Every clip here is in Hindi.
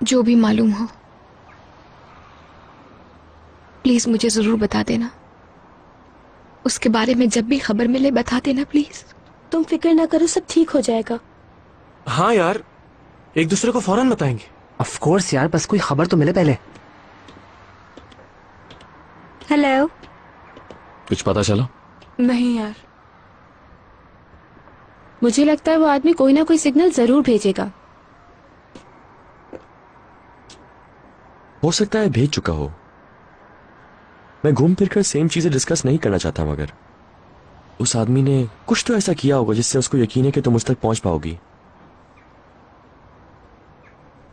जो भी मालूम हो प्लीज मुझे जरूर बता देना। उसके बारे में जब भी खबर मिले बता देना प्लीज। तुम फिक्र ना करो, सब ठीक हो जाएगा। हाँ यार, एक दूसरे को फौरन बताएंगे। ऑफ कोर्स यार, बस कोई खबर तो मिले पहले। हेलो। कुछ पता चला? नहीं यार, मुझे लगता है वो आदमी कोई ना कोई सिग्नल जरूर भेजेगा। हो सकता है भेज चुका हो। मैं घूम फिर कर सेम चीजें डिस्कस नहीं करना चाहता, मगर उस आदमी ने कुछ तो ऐसा किया होगा जिससे उसको यकीन है कि तुम उस तक पहुंच पाओगी।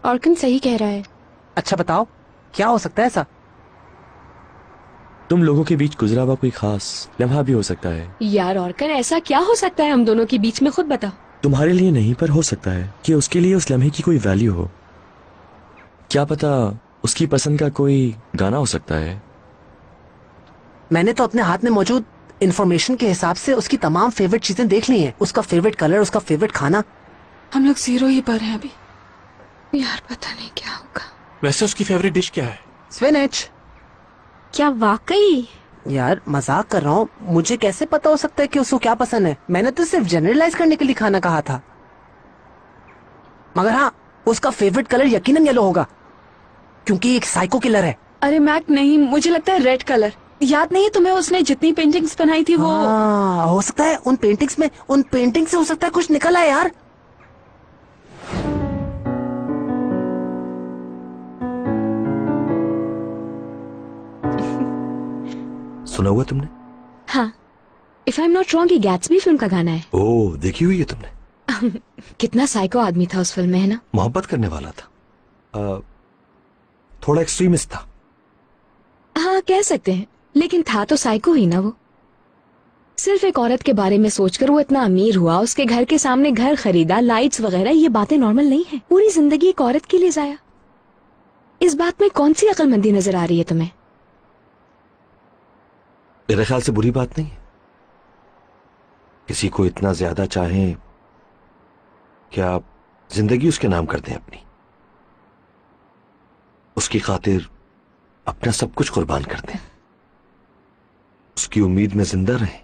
ऑर्कन सही कह रहा है। अच्छा बताओ, क्या हो सकता है ऐसा? तुम लोगों के बीच गुजरा हुआ कोई खास लम्हा भी हो सकता है। यार ऑर्कन, ऐसा क्या हो सकता है हम दोनों के बीच में, खुद बता। तुम्हारे लिए नहीं, पर हो सकता है कि उसके लिए उस लम्हे की कोई वैल्यू हो। क्या पता उसकी पसंद का कोई गाना हो सकता है। मैंने तो अपने हाथ में मौजूद इंफॉर्मेशन के हिसाब से उसकी तमाम फेवरेट चीजें देख ली हैं। उसका फेवरेट कलर, उसका फेवरेट खाना। हम लोग जीरो ही पर हैं अभी। यार पता नहीं क्या होगा। वैसे उसकी फेवरेट डिश क्या है? स्पिनच। क्या वाकई? यार मजाक कर रहा हूँ, मुझे कैसे पता हो सकता है कि उसको क्या पसंद है? मैंने तो सिर्फ जनरलाइज करने के लिए खाना कहा था। मगर हाँ, उसका फेवरेट कलर यकीनन येलो होगा, क्योंकि एक साइको किलर है। अरे मैक नहीं, मुझे लगता है रेड कलर। याद नहीं है तुम्हें उसने जितनी पेंटिंग्स बनाई थी वो? हाँ, हो सकता है उन पेंटिंग से हो सकता है कुछ निकला है यार। सुना हुआ तुमने? हाँ, if I am not wrong, ये गैट्सबी फिल्म का गाना है। ओह, देखी हुई है तुमने? कितना साइको आदमी था उस फिल्म में, है ना? मोहब्बत करने वाला था, थोड़ा एक्सट्रीमिस्ट था। हाँ कह सकते हैं, लेकिन था तो साइको ही ना वो। सिर्फ एक औरत के बारे में सोचकर वो इतना अमीर हुआ, उसके घर के सामने घर खरीदा, लाइट्स वगैरह। ये बातें नॉर्मल नहीं है। पूरी जिंदगी एक औरत के लिए जाया। इस बात में कौन सी अक्लमंदी नजर आ रही है तुम्हें? मेरे ख्याल से बुरी बात नहीं है। किसी को इतना ज्यादा चाहें कि आप जिंदगी उसके नाम कर दें अपनी, उसकी खातिर अपना सब कुछ कुर्बान कर दें, उसकी उम्मीद में जिंदा रहें।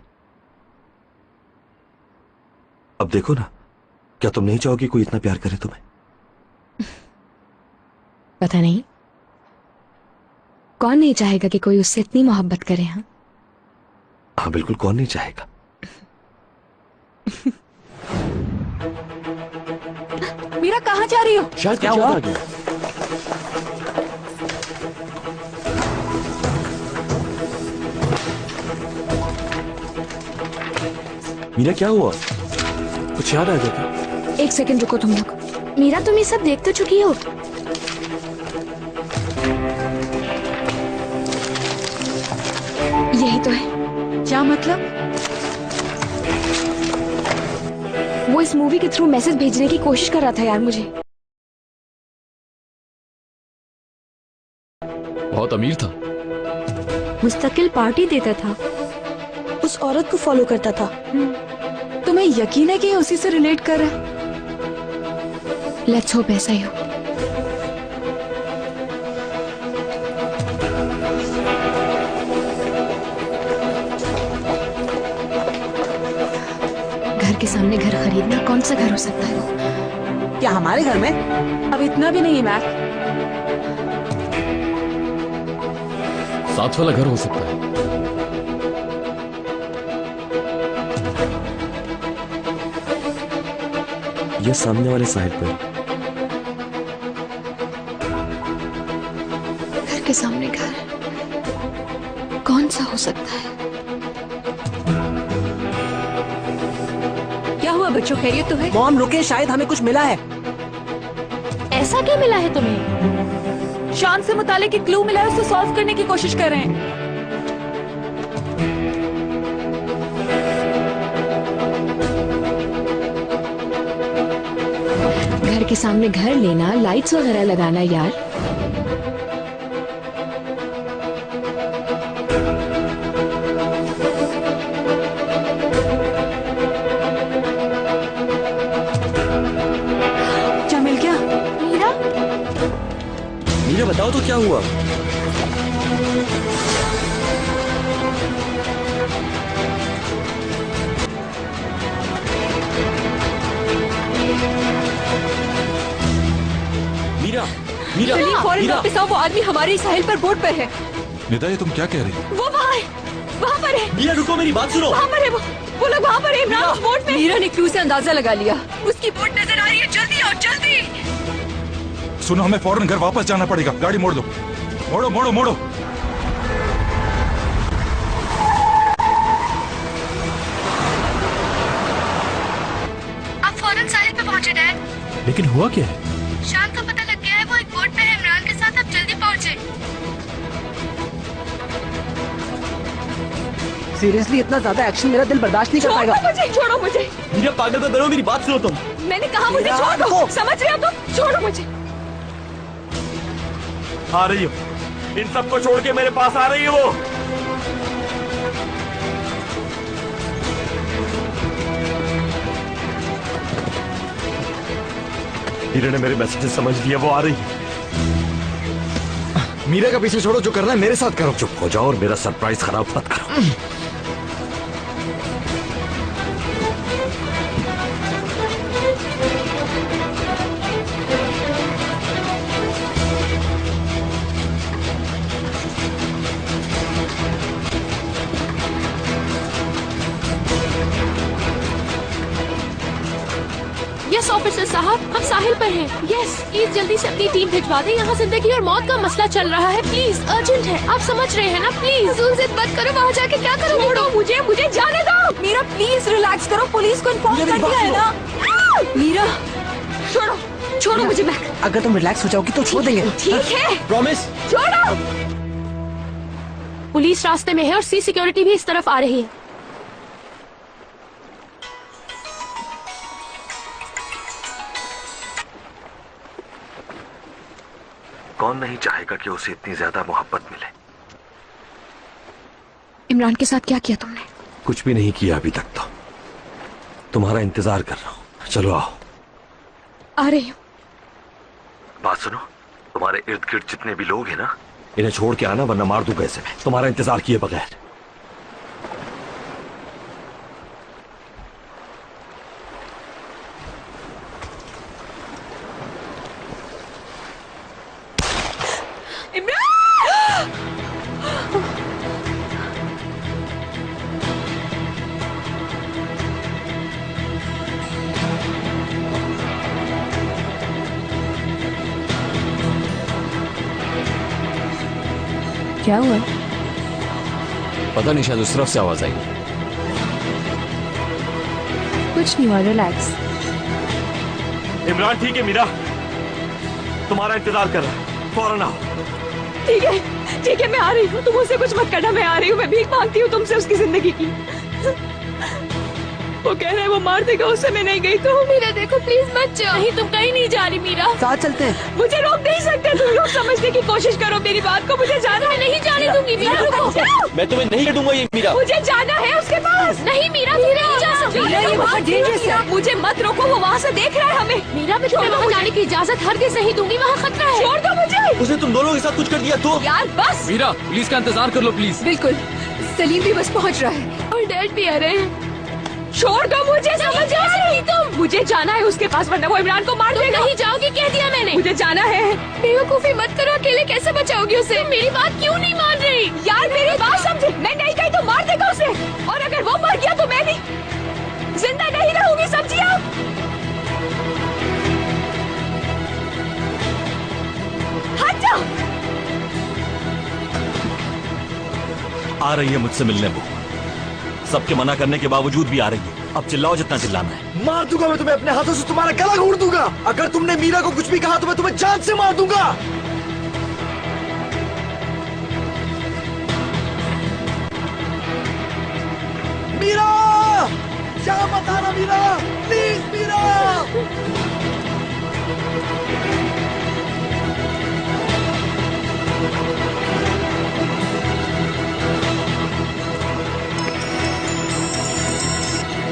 अब देखो ना, क्या तुम नहीं चाहोगी कोई इतना प्यार करे तुम्हें? पता नहीं, कौन नहीं चाहेगा कि कोई उससे इतनी मोहब्बत करे। हाँ हाँ बिल्कुल, कौन नहीं चाहेगा। मीरा, कहाँ जा रही हो? शायद क्या कुछ हुआ? याद आ गया। मीरा क्या हुआ? कुछ याद आ गया क्या? एक सेकंड रुको तुम लोग। मीरा, तुम ये सब देख तो चुकी हो। यही तो है। क्या मतलब? वो इस मूवी के थ्रू मैसेज भेजने की कोशिश कर रहा था यार मुझे। बहुत अमीर था। मुस्तकिल पार्टी देता था, उस औरत को फॉलो करता था। तुम्हें यकीन है कि ये उसी से रिलेट कर रहा है? लेट्स होप ऐसा ही हो। घर के सामने घर खरीदना, कौन सा घर हो सकता है वो? क्या हमारे घर में? अब इतना भी नहीं है मैक। साथ वाला घर हो सकता है। ये सामने वाले साइड पर। घर के सामने घर, कौन सा हो सकता है? क्या हुआ बच्चों, खैरियत तो है? मॉम रुके, शायद हमें कुछ मिला है। ऐसा क्या मिला है तुम्हें? शान से मुतालिक एक क्लू मिला है, उसको सॉल्व करने की कोशिश कर रहे हैं। घर के सामने घर लेना, लाइट्स वगैरह लगाना यार। क्या मिल गया? मीरा, बताओ तो क्या हुआ? मीरा, मीरा, चलिए फौरन मीरा, वापस आओ, वो आदमी हमारे साहिल पर बोट पर है। निदा, ये तुम क्या कह रही हो? वो वहाँ है, वहाँ पर है, मीरा रुको, मेरी बात सुनो। वहाँ पर है वो लोग वहाँ पर है इमरान उस बोट में। मीरा ने क्लू से अंदाजा लगा लिया, उसकी बोट नजर आ रही है, जल्दी आओ जल्दी। सुनो, हमें फौरन घर वापस जाना पड़ेगा। गाड़ी मोड़ दो, मोड़ो मोड़ो मोड़ो। आप फौरन साहिल पे पहुंचे डैड। लेकिन हुआ क्या है? शाम का पता लग गया है, वो एक बोट पे है इमरान के साथ, आप जल्दी पहुंचे। सीरियसली इतना ज्यादा एक्शन मेरा दिल बर्दाश्त नहीं कर पाएगा। छोड़ो मुझे, मीरा पागल मत बनो, मेरी बात सुनो तुम। मैंने कहा मुझे मीरा, छोड़ दो, रुको। समझ रहे हो तुम? छोड़ो मुझे। आ रही हो, इन सबको छोड़ के मेरे पास आ रही है वो। मीरा ने मेरे मैसेजेस समझ लिया, वो आ रही है। मीरा का पीछे छोड़ो, जो करना है मेरे साथ करो। चुप हो जाओ और मेरा सरप्राइज खराब मत करो। यस ऑफिसर साहब, हम साहिल पर हैं। यस, प्लीज जल्दी से अपनी टीम भिजवा दें, यहाँ जिंदगी और मौत का मसला चल रहा है। प्लीज अर्जेंट है, आप समझ रहे हैं ना? प्लीज फजूल जिद मत करो, वहाँ जाके क्या करोगे? छोड़ो मुझे जाने दो। मीरा प्लीज रिलैक्स करो, पुलिस को इन्फॉर्म कर दिया है ना। मीरा छोड़ो मुझे बैक। अगर तुम रिलैक्स हो जाओगी तो छोड़ देंगे। ठीक है, प्रॉमिस। छोड़ो। पुलिस रास्ते में है और सी सिक्योरिटी भी इस तरफ आ रही है। कौन नहीं चाहेगा कि उसे इतनी ज्यादा मोहब्बत मिले? इमरान के साथ क्या किया तुमने? कुछ भी नहीं किया अभी तक तो। तुम्हारा इंतजार कर रहा हूँ, चलो आओ। आ रही हूँ। बात सुनो, तुम्हारे इर्द गिर्द जितने भी लोग हैं ना, इन्हें छोड़ के आना वरना मार दूंगा ऐसे मैं, तुम्हारा इंतजार किए बगैर। क्या हुआ? पता नहीं, शायद उस तरफ से आवाज आई। कुछ नहीं हुआ, रिलैक्स। इमरान ठीक है मीरा, तुम्हारा इंतजार कर रहा है, फौरन आओ। ठीक है मैं आ रही हूँ, तुम मुझसे कुछ मत करना, मैं आ रही हूँ। मैं भीख मांगती हूँ तुमसे उसकी जिंदगी की। वो कह रहा है वो मार देगा उससे, मैं नहीं गई तो। मीरा देखो प्लीज मत जाओ। नहीं, तुम कहीं नहीं जा रही मीरा। साथ चलते हैं। मुझे रोक नहीं सकते तुम लोग, समझने की कोशिश करो मेरी बात को। मुझे जाना है। नहीं जाने दूंगी मीरा, रुको। मैं तुम्हें नहीं दूंगा ये मीरा। मुझे जाना है उसके पास। नहीं मीरा, तुम नहीं जा सकती। मीरा, ये बहुत डेंजरस है, मुझे मत रोको, वो वहाँ से देख रहा है हमें। मीरा, मैं तुम्हें वहाँ जाने की इजाजत हरगिज नहीं दूंगी, वहाँ खतरा है। छोड़ दो मुझे उसने तुम दोनों के साथ कुछ कर दिया तो? यार, बस। मीरा, पुलिस का इंतजार कर लो प्लीज। बिल्कुल, सलीम भी बस पहुँच रहा है और डैड भी आ रहे हैं। छोड़ दो मुझे, समझ आ रही तुम। मुझे जाना है उसके पास, वरना वो इमरान को मार देगा। नहीं जाओगी, कह दिया मैंने। मुझे जाना है। बेवकूफी मत करो, अकेले कैसे बचाओगी उसे? तुम मेरी बात क्यों नहीं मान रही? यार मेरी बात समझे, मैं नहीं गई तो मार देगा उसे, और अगर वो मर गया तो मैं भी जिंदा नहीं रहूंगी, समझी आप? हट जाओ। आ रही है मुझसे मिलने वो, सबके मना करने के बावजूद भी आ रही है। अब चिल्लाओ जितना चिल्लाना है। मार दूंगा मैं तुम्हें, अपने हाथों से तुम्हारा गला घोट दूंगा। अगर तुमने मीरा को कुछ भी कहा तो मैं तुम्हें जान से मार दूंगा। मीरा, क्या मत आना मीरा, प्लीज मीरा।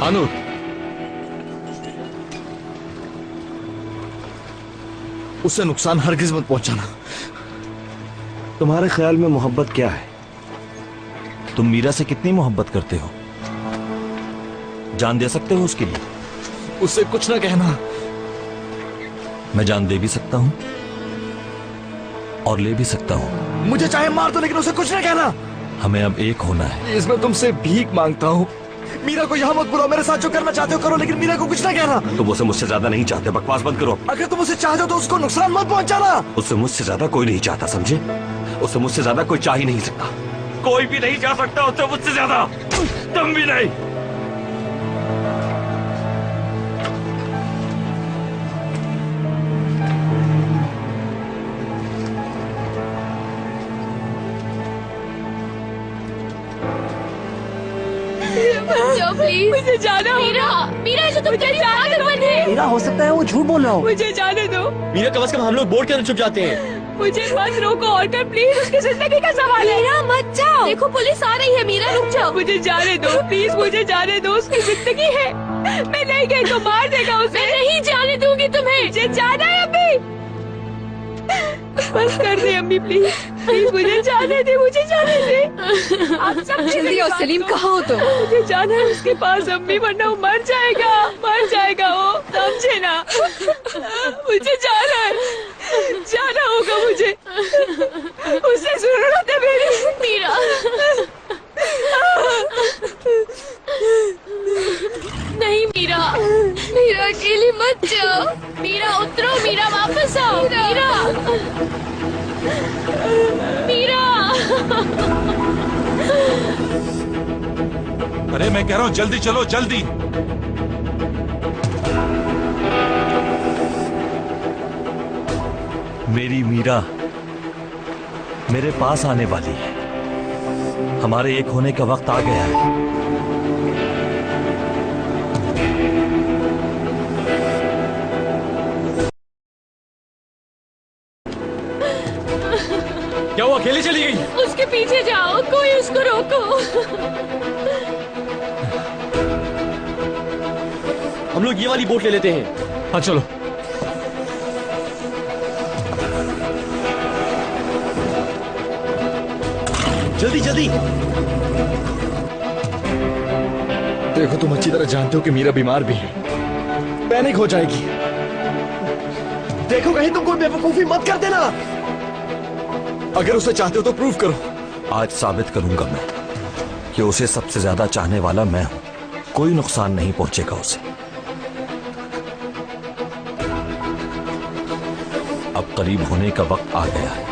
अनूर, उसे नुकसान हरगिज मत पहुंचाना। तुम्हारे ख्याल में मोहब्बत क्या है? तुम मीरा से कितनी मोहब्बत करते हो? जान दे सकते हो उसके लिए? उससे कुछ ना कहना। मैं जान दे भी सकता हूं और ले भी सकता हूं। मुझे चाहे मार दो लेकिन उसे कुछ ना कहना। हमें अब एक होना है। इसमें तुमसे भीख मांगता हूँ। मीरा को यहाँ मत बुलाओ, मेरे साथ जो करना चाहते हो करो, लेकिन मीरा को कुछ ना कहना। तुम उसे मुझसे ज्यादा नहीं चाहते, बकवास बंद करो। अगर तुम उसे चाहते हो तो उसको नुकसान मत पहुंचाना। उससे मुझसे ज्यादा कोई नहीं चाहता, समझे? उससे मुझसे ज्यादा कोई चाह ही नहीं सकता। कोई भी नहीं चाह सकता उससे मुझसे ज्यादा, तुम भी नहीं। बचाओ प्लीज, मुझे जाना। मीरा, मीरा जो तुम कह रही हो पागल बन है। मीरा, हो सकता है वो झूठ बोल रहा हो। मुझे जाने दो। मीरा, कम से कम हम लोग बोर्ड के अंदर छुप जाते हैं। मुझे मत रोको ऑर्डर प्लीज, उसकी जिंदगी का सवाल है। मीरा मत जाओ। देखो पुलिस आ रही है। मीरा रुक जाओ। मुझे जाने दो प्लीज, मुझे जाने दो, उसकी जिंदगी है। मैं नहीं गई तो मार देगा उसे। मैं नहीं जाने दूंगी तुम्हें। मुझे जाना है अम्मी। बस कर दे अम्मी प्लीज, प्लीज मुझे जाने दे, मुझे जाने दे। आप सब जल्दी आओ सलीम, कहाँ हो तुम? मुझे जाना है उसके पास अम्मी, वरना वो मर जाएगा वो, समझे ना? मुझे जाना है, जाना होगा मुझे, उससे जरूरत है मेरी। मीरा, नहीं मीरा, मीरा अकेली मत जाओ। मीरा उतरो, मीरा वापस आओ। मीरा, मीरा। अरे मैं कह रहा हूँ जल्दी चलो, जल्दी। मेरी मीरा मेरे पास आने वाली है। हमारे एक होने का वक्त आ गया है। क्या वो अकेली चली गई? उसके पीछे जाओ, कोई उसको रोको। हम लोग ये वाली बोट ले लेते हैं। हाँ चलो। जल्दी जल्दी। देखो, तुम अच्छी तरह जानते हो कि मीरा बीमार भी है, पैनिक हो जाएगी। देखो, कहीं तुम कोई बेवकूफी मत कर देना। अगर उसे चाहते हो तो प्रूव करो। आज साबित करूंगा मैं कि उसे सबसे ज्यादा चाहने वाला मैं हूं। कोई नुकसान नहीं पहुंचेगा उसे। अब करीब होने का वक्त आ गया है।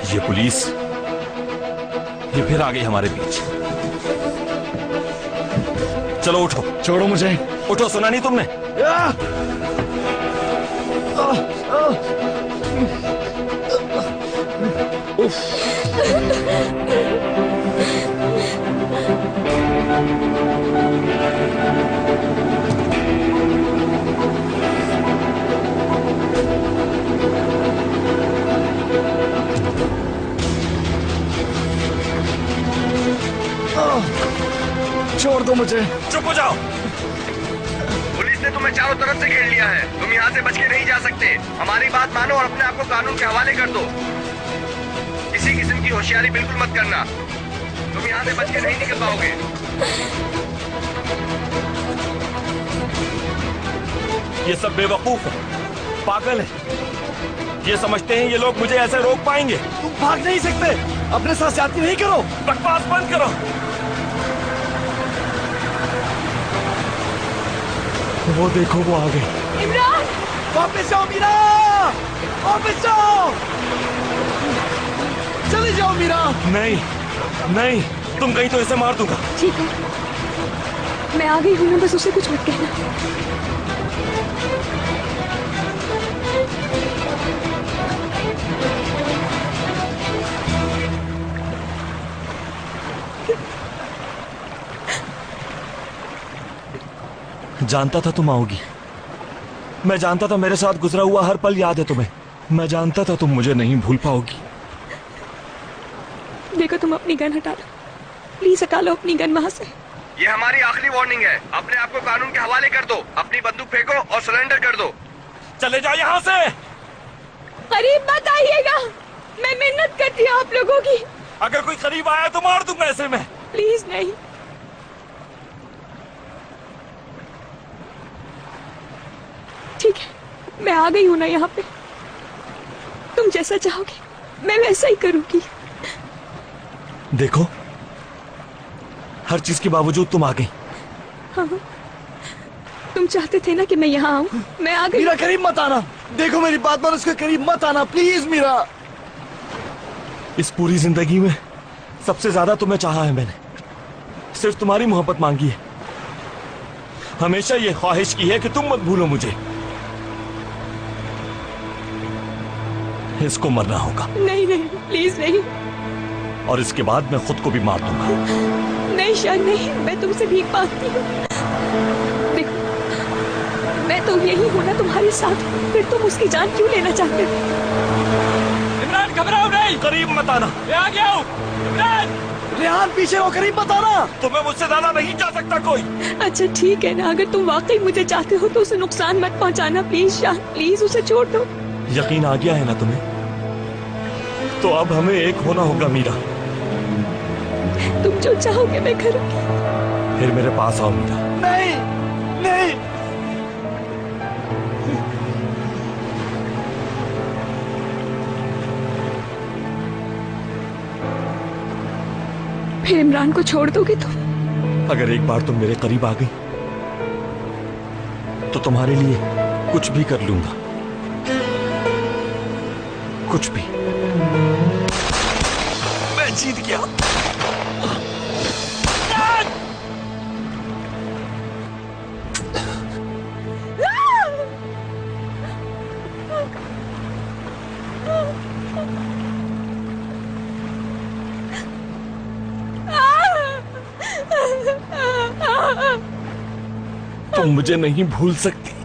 ये पुलिस, ये फिर आ गई हमारे बीच। चलो उठो। छोड़ो मुझे। उठो, सुना नहीं तुमने? छोड़ दो मुझे। चुप हो जाओ। पुलिस ने तुम्हें चारों तरफ से घेर लिया है। तुम यहाँ से बच के नहीं जा सकते। हमारी बात मानो और अपने आप को कानून के हवाले कर दो। किसी किस्म की होशियारी बिल्कुल मत करना। तुम यहाँ से बच के नहीं निकल पाओगे। ये सब बेवकूफ है, पागल है। ये समझते हैं ये लोग मुझे ऐसे रोक पाएंगे। तुम भाग नहीं सकते। अपने साथ ज्यादती नहीं करो। बकवास बंद करो। वो देखो, वो आ गई। इमरान, वापस जाओ मीरा, वापस जाओ। चले जाओ मीरा। नहीं नहीं, तुम कहीं तो इसे मार दूंगा। ठीक है, मैं आ गई हूँ ना, बस उसे कुछ मत कहना। जानता था तुम आओगी। मैं जानता था मेरे साथ गुजरा हुआ हर पल याद है तुम्हें। मैं जानता था तुम मुझे नहीं भूल पाओगी। देखो तुम अपनी गन हटा लो, प्लीज हटा लो अपनी गन वहां से। ये हमारी आखिरी वार्निंग है। अपने आप को कानून के हवाले कर दो। अपनी बंदूक फेंको और सरेंडर कर दो। चले जाओ यहाँ से। करीब मत आइएगा, मैं मिन्नत करती हूँ आप लोगों की। अगर कोई करीब आया तो मार दूंगा ऐसे में। प्लीज नहीं। ठीक है, मैं आ गई हूं ना यहाँ पे। तुम जैसा चाहोगे मैं वैसा ही करूंगी। देखो, हर चीज के बावजूद तुम आ गई। हाँ, तुम चाहते थे ना कि मैं यहाँ आऊँ, मैं आ गई। मीरा करीब मत आना। देखो मेरी बात मान, उसके करीब मत आना प्लीज मीरा। इस पूरी जिंदगी में सबसे ज्यादा तुम्हें चाहा है मैंने। सिर्फ तुम्हारी मोहब्बत मांगी है। हमेशा ये ख्वाहिश की है कि तुम मत भूलो मुझे। इसको मरना होगा। नहीं नहीं, प्लीज नहीं। और इसके बाद मैं खुद को भी मार दूंगा। नहीं शान नहीं, मैं तुमसे भीख मांगती हूँ। देखो, मैं तो यही हूँ ना तुम्हारे साथ, फिर तुम उसकी जान क्यों लेना चाहते हो? इमरान घबराओ नहीं, करीब मत आना। मैं आ गया हूँ। इमरान, रेहान पीछे हो, करीब मत आना। तुम्हें मुझसे ज्यादा नहीं जा सकता कोई। अच्छा ठीक है ना, अगर तुम वाकई मुझे चाहते हो तो उसे नुकसान मत पहुँचाना प्लीज शान, प्लीज उसे छोड़ दो। यकीन आ गया है ना तुम्हें? तो अब हमें एक होना होगा मीरा। तुम जो चाहोगे मैं करूंगी। फिर मेरे पास आओ मीरा। नहीं नहीं। फिर इमरान को छोड़ दोगे तुम? अगर एक बार तुम मेरे करीब आ गई तो तुम्हारे लिए कुछ भी कर लूंगा, कुछ भी। मैं जीत गया। तुम मुझे नहीं भूल सकती।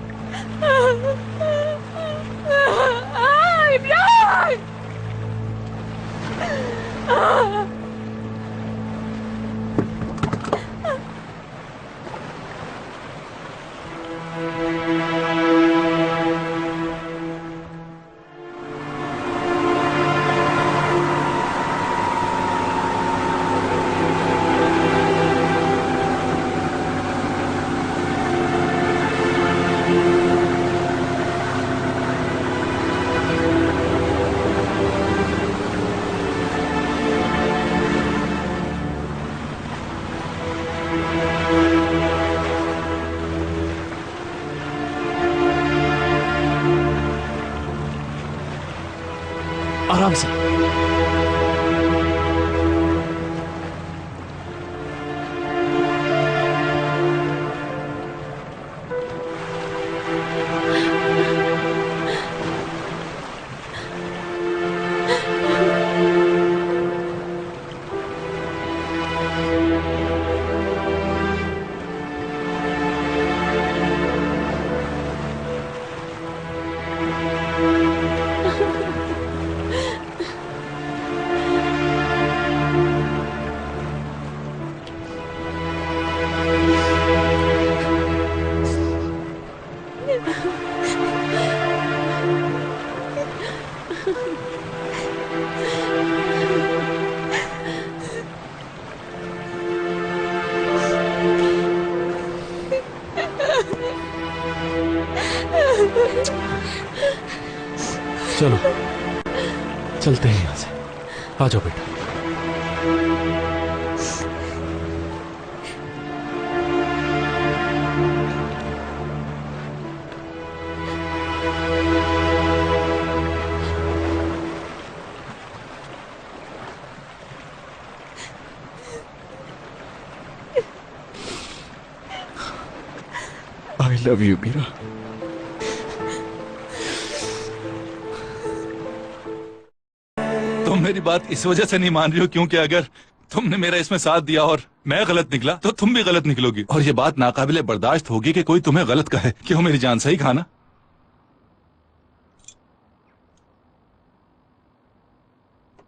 आराम से। चलो चलते हैं यहाँ से। आ जाओ बेटा। I love you Meera. तुम मेरी बात इस वजह से नहीं मान रही हो क्योंकि अगर तुमने मेरा इसमें साथ दिया और मैं गलत निकला तो तुम भी गलत निकलोगी, और ये बात नाकाबिले बर्दाश्त होगी कि कोई तुम्हें गलत कहे। क्यों मेरी जान, सही कहा ना?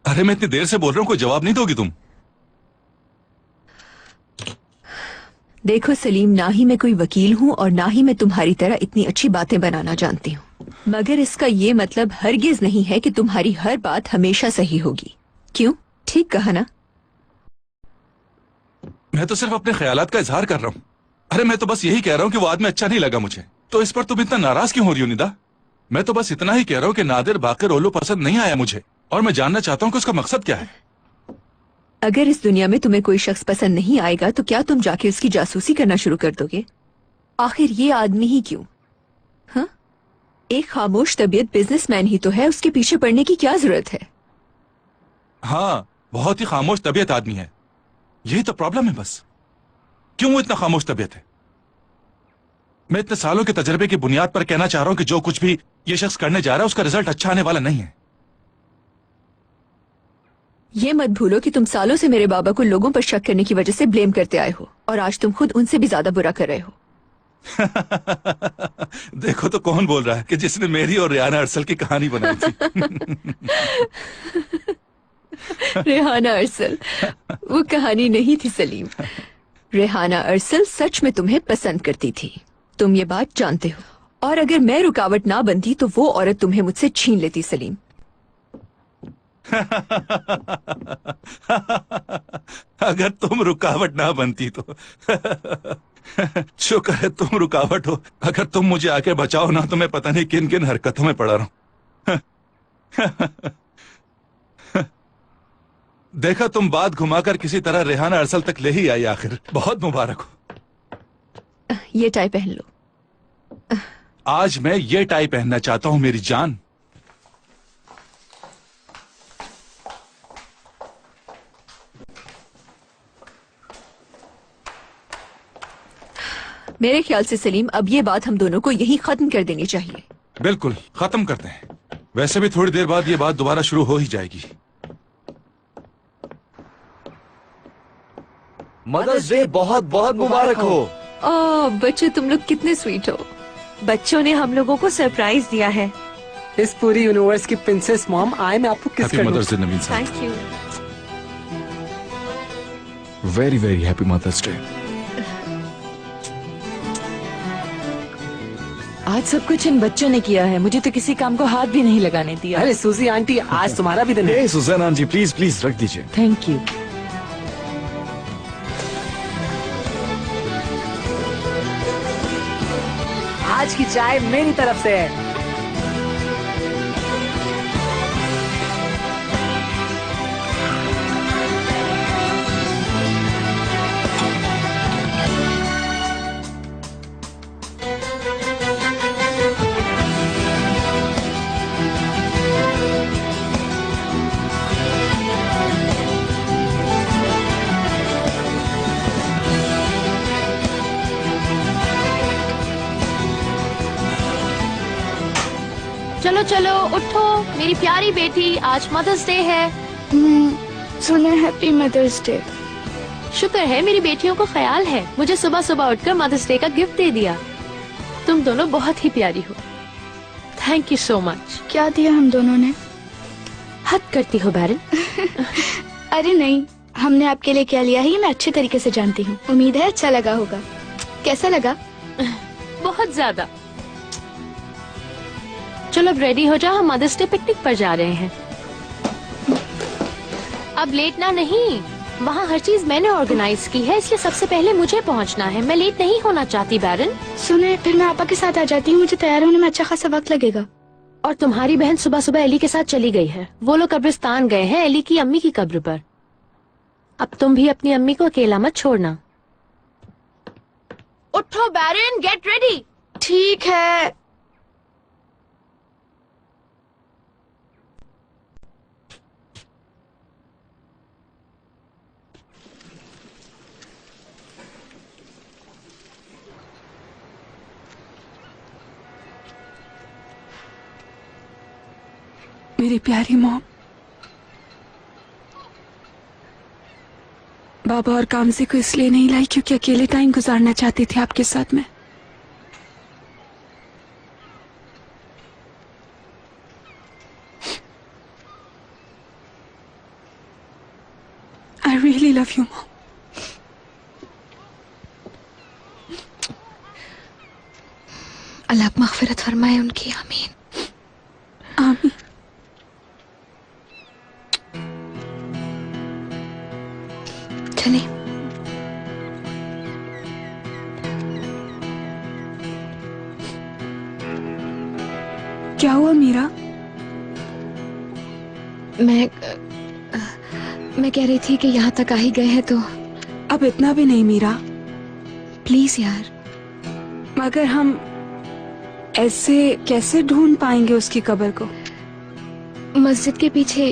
अरे मैं इतनी देर से बोल रहा हूँ, कोई जवाब नहीं दोगी तुम? देखो सलीम, ना ही मैं कोई वकील हूँ और ना ही मैं तुम्हारी तरह इतनी अच्छी बातें बनाना जानती हूँ, मगर इसका ये मतलब हरगिज नहीं है कि तुम्हारी हर बात हमेशा सही होगी। क्यों? ठीक कहा ना? मैं तो सिर्फ अपने ख्यालात का इजहार कर रहा हूँ। अरे मैं तो बस यही कह रहा हूँ कि वो आदमी अच्छा नहीं लगा मुझे, तो इस पर तुम इतना नाराज क्यों हो रही हो निदा? मैं तो बस इतना ही कह रहा हूँ कि नादिर बाकिर ओलू पसंद नहीं आया मुझे, और मैं जानना चाहता हूँ कि उसका मकसद क्या है। अगर इस दुनिया में तुम्हें कोई शख्स पसंद नहीं आएगा तो क्या तुम जाके उसकी जासूसी करना शुरू कर दोगे? आखिर ये आदमी ही क्यों? हाँ, एक खामोश तबीयत बिजनेसमैन ही तो है, उसके पीछे पड़ने की क्या जरूरत है? हाँ, बहुत ही खामोश तबीयत आदमी है, यही तो प्रॉब्लम है बस। क्यों वो इतना खामोश तबीयत है? मैं इतने सालों के तजर्बे की बुनियाद पर कहना चाह रहा हूं कि जो कुछ भी ये शख्स करने जा रहा है उसका रिजल्ट अच्छा आने वाला नहीं है। ये मत भूलो कि तुम सालों से मेरे बाबा को लोगों पर शक करने की वजह से ब्लेम करते आए हो, और आज तुम खुद उनसे भी ज्यादा बुरा कर रहे हो। देखो तो कौन बोल रहा है कि जिसने मेरी और रेहाना अरसल की कहानी बनाई थी। रेहाना अरसल वो कहानी नहीं थी सलीम। रेहाना अरसल सच में तुम्हें पसंद करती थी, तुम ये बात जानते हो, और अगर मैं रुकावट ना बनती तो वो औरत तुम्हें मुझसे छीन लेती सलीम। अगर तुम रुकावट ना बनती तो शुक्र है तुम रुकावट हो। अगर तुम मुझे आके बचाओ ना तो मैं पता नहीं किन किन हरकतों में पड़ा रहा हूं। देखा, तुम बात घुमाकर किसी तरह रेहाना अरसल तक ले ही आई आखिर। बहुत मुबारक हो। ये टाई पहन लो। आज मैं ये टाई पहनना चाहता हूं मेरी जान। मेरे ख्याल से सलीम, अब ये बात हम दोनों को यहीं खत्म कर देनी चाहिए। बिल्कुल, खत्म करते हैं। वैसे भी थोड़ी देर बाद ये बात दोबारा शुरू हो ही जाएगी। मदर्स डे बहुत बहुत मुबारक हो। बच्चे तुम लोग कितने स्वीट हो। बच्चों ने हम लोगों को सरप्राइज दिया है। इस पूरी यूनिवर्स की प्रिंसेस मॉम, आए मैं आपको किस हैप्पी मदर्स डे नवीन साहब। Thank you. Very very happy mother's day. आज सब कुछ इन बच्चों ने किया है, मुझे तो किसी काम को हाथ भी नहीं लगाने दिया। अरे सूजी आंटी, आज तुम्हारा भी दिन है। हे सुजैना जी, प्लीज प्लीज रख दीजिए। Thank you. आज की चाय मेरी तरफ से है। चलो चलो उठो मेरी प्यारी बेटी, आज मदर्स डे है। सुना हैप्पी मदर्स डे। शुक्र है मेरी बेटियों को ख्याल है, मुझे सुबह सुबह उठकर मदर्स डे का गिफ्ट दे दिया। तुम दोनों बहुत ही प्यारी हो। Thank you so much. क्या दिया हम दोनों ने? हद करती हो बैरन। अरे नहीं, हमने आपके लिए क्या लिया है ये मैं अच्छे तरीके से जानती हूँ। उम्मीद है अच्छा लगा होगा। कैसा लगा? बहुत ज्यादा। चलो अब रेडी हो जाओ, हम मदर्स डे पिकनिक पर जा रहे हैं। अब लेट ना नहीं, वहाँ हर चीज मैंने ऑर्गेनाइज की है, इसलिए सबसे पहले मुझे पहुँचना है। मैं लेट नहीं होना चाहती बैरन। सुने, फिर मैं आपा के साथ आ जाती हूँ, मुझे तैयार होने में अच्छा खासा वक्त लगेगा। और तुम्हारी बहन सुबह सुबह एली के साथ चली गई है, वो लोग कब्रिस्तान गए हैं एली की अम्मी की कब्र पर। अब तुम भी अपनी अम्मी को अकेला मत छोड़ना। उठो बैरन, गेट रेडी। ठीक है। मेरी प्यारी मॉम, बाबा और कामजी को इसलिए नहीं लाई क्योंकि अकेले टाइम गुजारना चाहती थी आपके साथ में। I really love you, Mom. अल्लाह मग़फ़िरत फरमाए उनकी, आमीन आमीन। चले। क्या हुआ मीरा? मैं कह रही थी कि यहाँ तक आ ही गए हैं तो अब इतना भी नहीं मीरा, प्लीज यार। मगर हम ऐसे कैसे ढूंढ पाएंगे उसकी कब्र को? मस्जिद के पीछे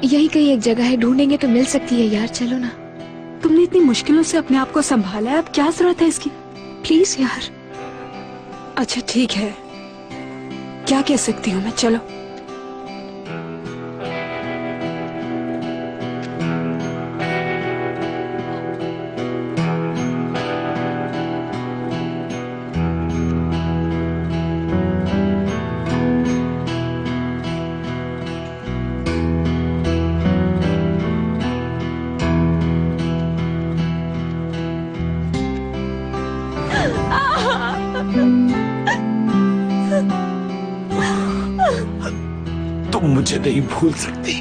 यही कहीं एक जगह है, ढूंढेंगे तो मिल सकती है यार, चलो ना। तुमने इतनी मुश्किलों से अपने आप को संभाला है, अब क्या जरूरत है इसकी? प्लीज यार। अच्छा ठीक है, क्या कह सकती हूँ मैं, चलो। तुम मुझे नहीं भूल सकती।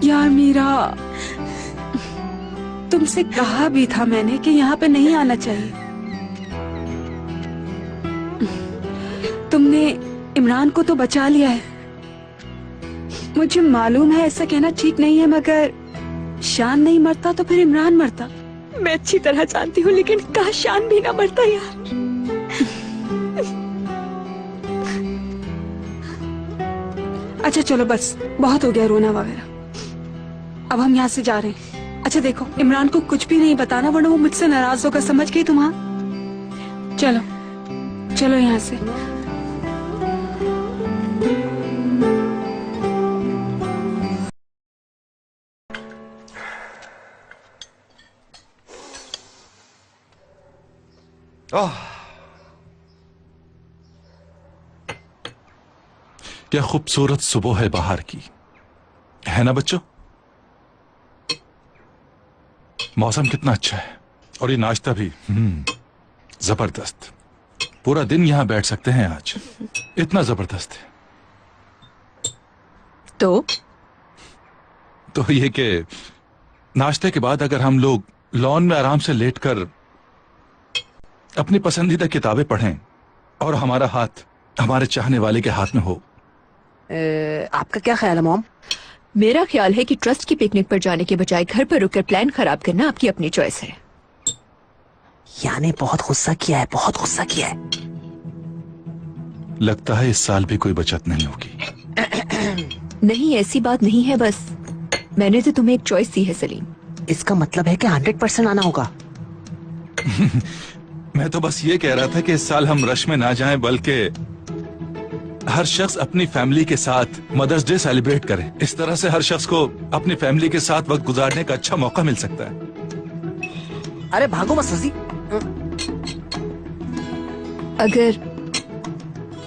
यार मीरा, तुमसे कहा भी था मैंने कि यहाँ पे नहीं आना चाहिए। तुमने इमरान को तो बचा लिया है, मुझे मालूम है ऐसा कहना ठीक नहीं है, मगर शान नहीं मरता तो फिर इमरान मरता। मैं अच्छी तरह जानती हूँ, लेकिन काश शान भी ना मरता यार। अच्छा चलो बस, बहुत हो गया रोना वगैरह, अब हम यहाँ से जा रहे हैं। अच्छा देखो, इमरान को कुछ भी नहीं बताना वरना वो मुझसे नाराज होकर, समझ गई तुम? हाँ चलो चलो यहाँ से। क्या खूबसूरत सुबह है बाहर की, है ना बच्चों? मौसम कितना अच्छा है और ये नाश्ता भी जबरदस्त। पूरा दिन यहां बैठ सकते हैं आज, इतना जबरदस्त है। तो ये कि नाश्ते के बाद अगर हम लोग लॉन में आराम से लेटकर अपनी पसंदीदा किताबें पढ़ें और हमारा हाथ हमारे चाहने वाले के हाथ में हो। आपका क्या ख्याल है मॉम? मेरा ख्याल है कि ट्रस्ट की पिकनिक पर जाने के बजाय घर पर रुककर प्लान खराब करना आपकी अपनी चॉइस है। यानी बहुत गुस्सा किया है, बहुत गुस्सा किया है। लगता है इस साल भी कोई बचत नहीं होगी। नहीं, ऐसी बात नहीं है, बस मैंने तो तुम्हें एक चॉइस दी है सलीम। इसका मतलब है कि 100% आना होगा। मैं तो बस ये कह रहा था कि इस साल हम रश में ना जाएं, बल्कि हर शख्स अपनी फैमिली के साथ मदर्स डे सेलिब्रेट करे। इस तरह से हर शख्स को अपनी फैमिली के साथ वक्त गुजारने का अच्छा मौका मिल सकता है। अरे भागो मत सजी। अगर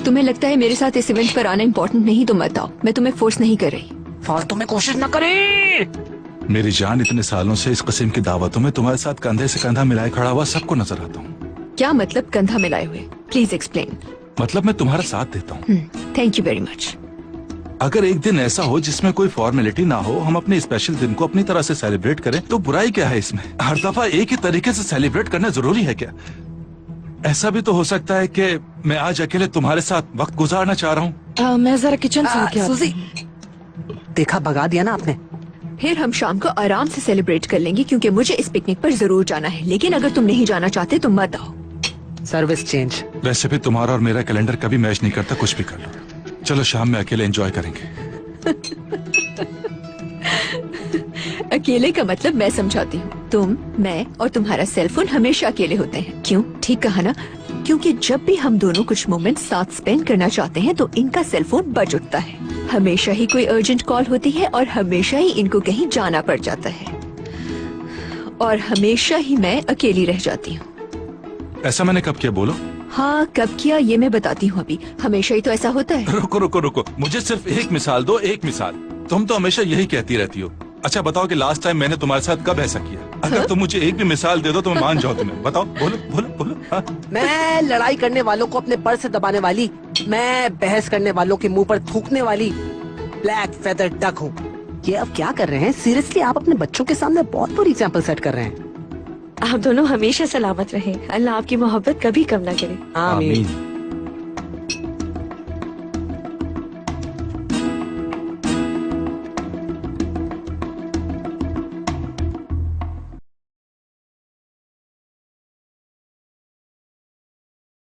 तुम्हें लगता है मेरे साथ इस इवेंट पर आना इम्पोर्टेंट नहीं तो मत आओ, मैं तुम्हें फोर्स नहीं कर रही। फालतू में कोशिश न करें। मेरी जान, इतने सालों से इस किस्म की दावतों में तुम्हारे साथ कंधे से कंधा मिलाए खड़ा हुआ सबको नजर आता हूँ। क्या मतलब कंधा मिलाए हुए? Please explain. मतलब मैं तुम्हारा साथ देता हूँ। Thank you very much. अगर एक दिन ऐसा हो जिसमें कोई फॉर्मेलिटी ना हो, हम अपने स्पेशल दिन को अपनी तरह से सेलिब्रेट करें, तो बुराई क्या है इसमें? हर दफा एक ही तरीके से सेलिब्रेट करना जरूरी है क्या? ऐसा भी तो हो सकता है कि मैं आज अकेले तुम्हारे साथ वक्त गुजारना चाह रहा हूँ। मैं जरा किचन से आके सुजी, देखा भगा दिया ना आपने। फिर हम शाम को आराम से सेलिब्रेट कर लेंगे, क्योंकि मुझे इस पिकनिक पर जरूर जाना है। लेकिन अगर तुम नहीं जाना चाहते तो मत आओ। Service change. वैसे भी तुम्हारा और मेरा कैलेंडर कभी मैच नहीं करता, कुछ भी कर लो। चलो शाम में अकेले एंजॉय करेंगे। अकेले का मतलब मैं समझाती हूँ। तुम, मैं और तुम्हारा सेलफोन हमेशा अकेले होते हैं। क्यों? ठीक कहा ना? क्योंकि जब भी हम दोनों कुछ मोमेंट साथ स्पेंड करना चाहते हैं तो इनका सेलफोन बज उठता है। हमेशा ही कोई अर्जेंट कॉल होती है और हमेशा ही इनको कहीं जाना पड़ जाता है और हमेशा ही मैं अकेली रह जाती हूँ। ऐसा मैंने कब किया बोलो? हाँ, कब किया ये मैं बताती हूँ अभी। हमेशा ही तो ऐसा होता है। रुको रुको रुको, मुझे सिर्फ एक मिसाल दो, एक मिसाल। तुम तो हमेशा यही कहती रहती हो। अच्छा बताओ कि लास्ट टाइम मैंने तुम्हारे साथ कब ऐसा किया? अगर तुम मुझे एक भी मिसाल दे दो तो मैं मान जाऊँ तुम्हें। बताओ, बोलो बोलो बोलो। हाँ? मैं लड़ाई करने वालों को अपने पर से दबाने वाली, मैं बहस करने वालों के मुंह पर थूकने वाली ब्लैक फेदर डक हूँ। ये अब क्या कर रहे हैं? सीरियसली आप अपने बच्चों के सामने बहुत बुरी एग्जाम्पल सेट कर रहे हैं। आप दोनों हमेशा सलामत रहे। अल्लाह आपकी मोहब्बत कभी कम ना करे। आमीन।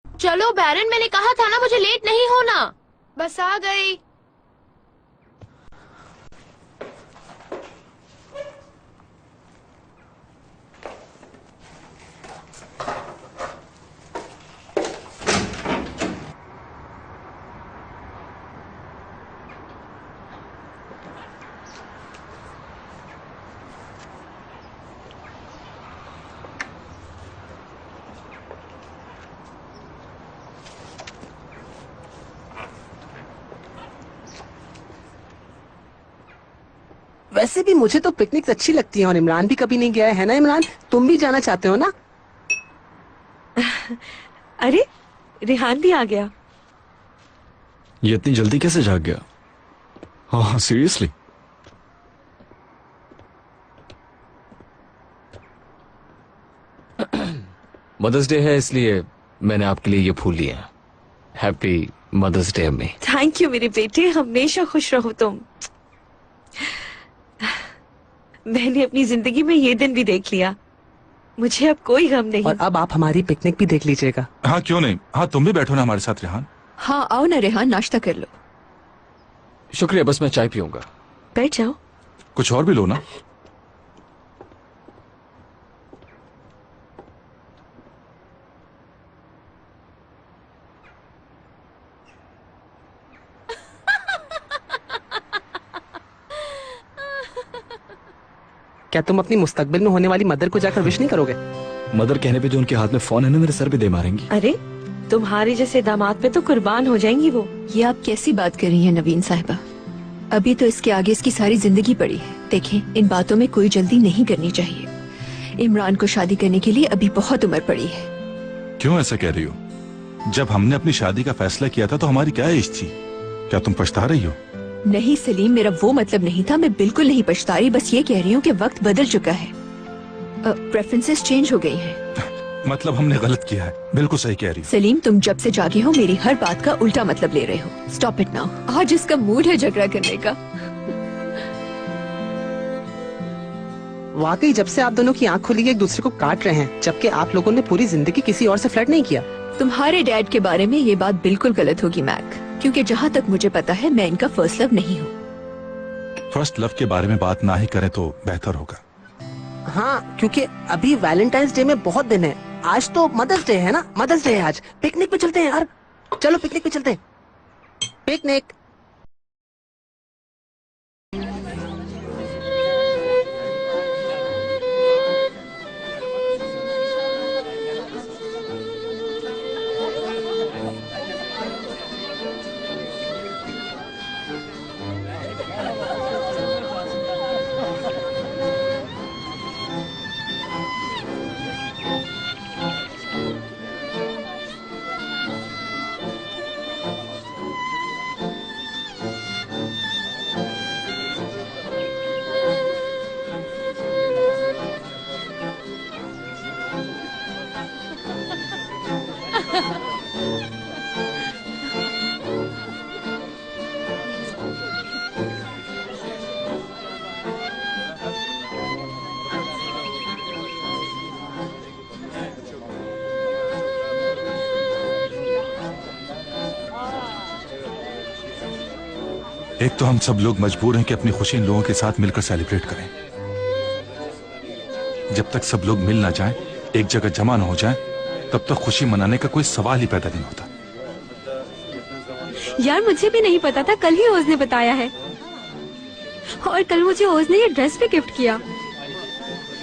चलो बैरन, मैंने कहा था ना मुझे लेट नहीं होना। बस आ गई। वैसे भी मुझे तो पिकनिक अच्छी लगती है और इमरान भी कभी नहीं गया है ना? इमरान, तुम भी जाना चाहते हो ना? अरे रिहान भी आ गया। ये इतनी जल्दी कैसे जाग गया? हाँ सीरियसली? मदर्स डे है इसलिए मैंने आपके लिए ये फूल लिए हैं। हैप्पी मदर्स डे अम्मी। थैंक यू मेरे बेटे, हमेशा खुश रहो तुम। मैंने अपनी जिंदगी में ये दिन भी देख लिया, मुझे अब कोई गम नहीं। और अब आप हमारी पिकनिक भी देख लीजिएगा। हाँ क्यों नहीं। हाँ तुम भी बैठो ना हमारे साथ रेहान। हाँ आओ ना रेहान, नाश्ता कर लो। शुक्रिया, बस मैं चाय पीऊंगा। बैठ जाओ। कुछ और भी लो ना। क्या तुम अपनी मुस्तकबिल में होने वाली मदर को जाकर विश नहीं करोगे? मदर कहने पे जो उनके हाथ में फोन है ना, मेरे सर पे दे मारेंगी। अरे तुम्हारे जैसे दामाद पे तो कुर्बान हो जाएंगी वो। ये आप कैसी बात कर रही हैं नवीन साहिबा? अभी तो इसके आगे इसकी सारी जिंदगी पड़ी है। देखें, इन बातों में कोई जल्दी नहीं करनी चाहिए। इमरान को शादी करने के लिए अभी बहुत उम्र पड़ी है। क्यों ऐसा कह रही हो? जब हमने अपनी शादी का फैसला किया था तो हमारी क्या एज थी? क्या तुम पछता रही हो? नहीं सलीम, मेरा वो मतलब नहीं था। मैं बिल्कुल नहीं पछता रही, बस ये कह रही हूँ कि वक्त बदल चुका है। प्रेफरेंसेस चेंज हो गई हैं। मतलब हमने गलत किया है। बिल्कुल सही कह रही हो। सलीम, तुम जब से जागे हो मेरी हर बात का उल्टा मतलब ले रहे हो। Stop it now. आज इसका मूड है झगड़ा करने का। वाकई जब से आप दोनों की आंख खुली है एक दूसरे को काट रहे हैं, जबकि आप लोगों ने पूरी जिंदगी किसी और से फ्लर्ट नहीं किया। तुम्हारे डैड के बारे में ये बात बिल्कुल गलत होगी मैक, क्योंकि जहाँ तक मुझे पता है मैं इनका फर्स्ट लव नहीं हूँ। फर्स्ट लव के बारे में बात ना ही करें तो बेहतर होगा। हाँ, क्योंकि अभी वैलेंटाइंस डे में बहुत दिन है। आज तो मदर्स डे है ना? मदर्स डे है आज। पिकनिक पे चलते हैं यार, चलो पिकनिक पे चलते हैं। पिकनिक। एक तो हम सब लोग मजबूर हैं कि अपनी खुशी इन लोगों के साथ मिलकर सेलिब्रेट करें। जब तक सब लोग मिल ना जाएं, एक जगह जमा न हो जाएं, तब तक खुशी मनाने का कोई सवाल ही पैदा नहीं होता। यार मुझे भी नहीं पता था, कल ही ओज ने बताया है। और कल मुझे ओज ने ये ड्रेस भी गिफ्ट किया।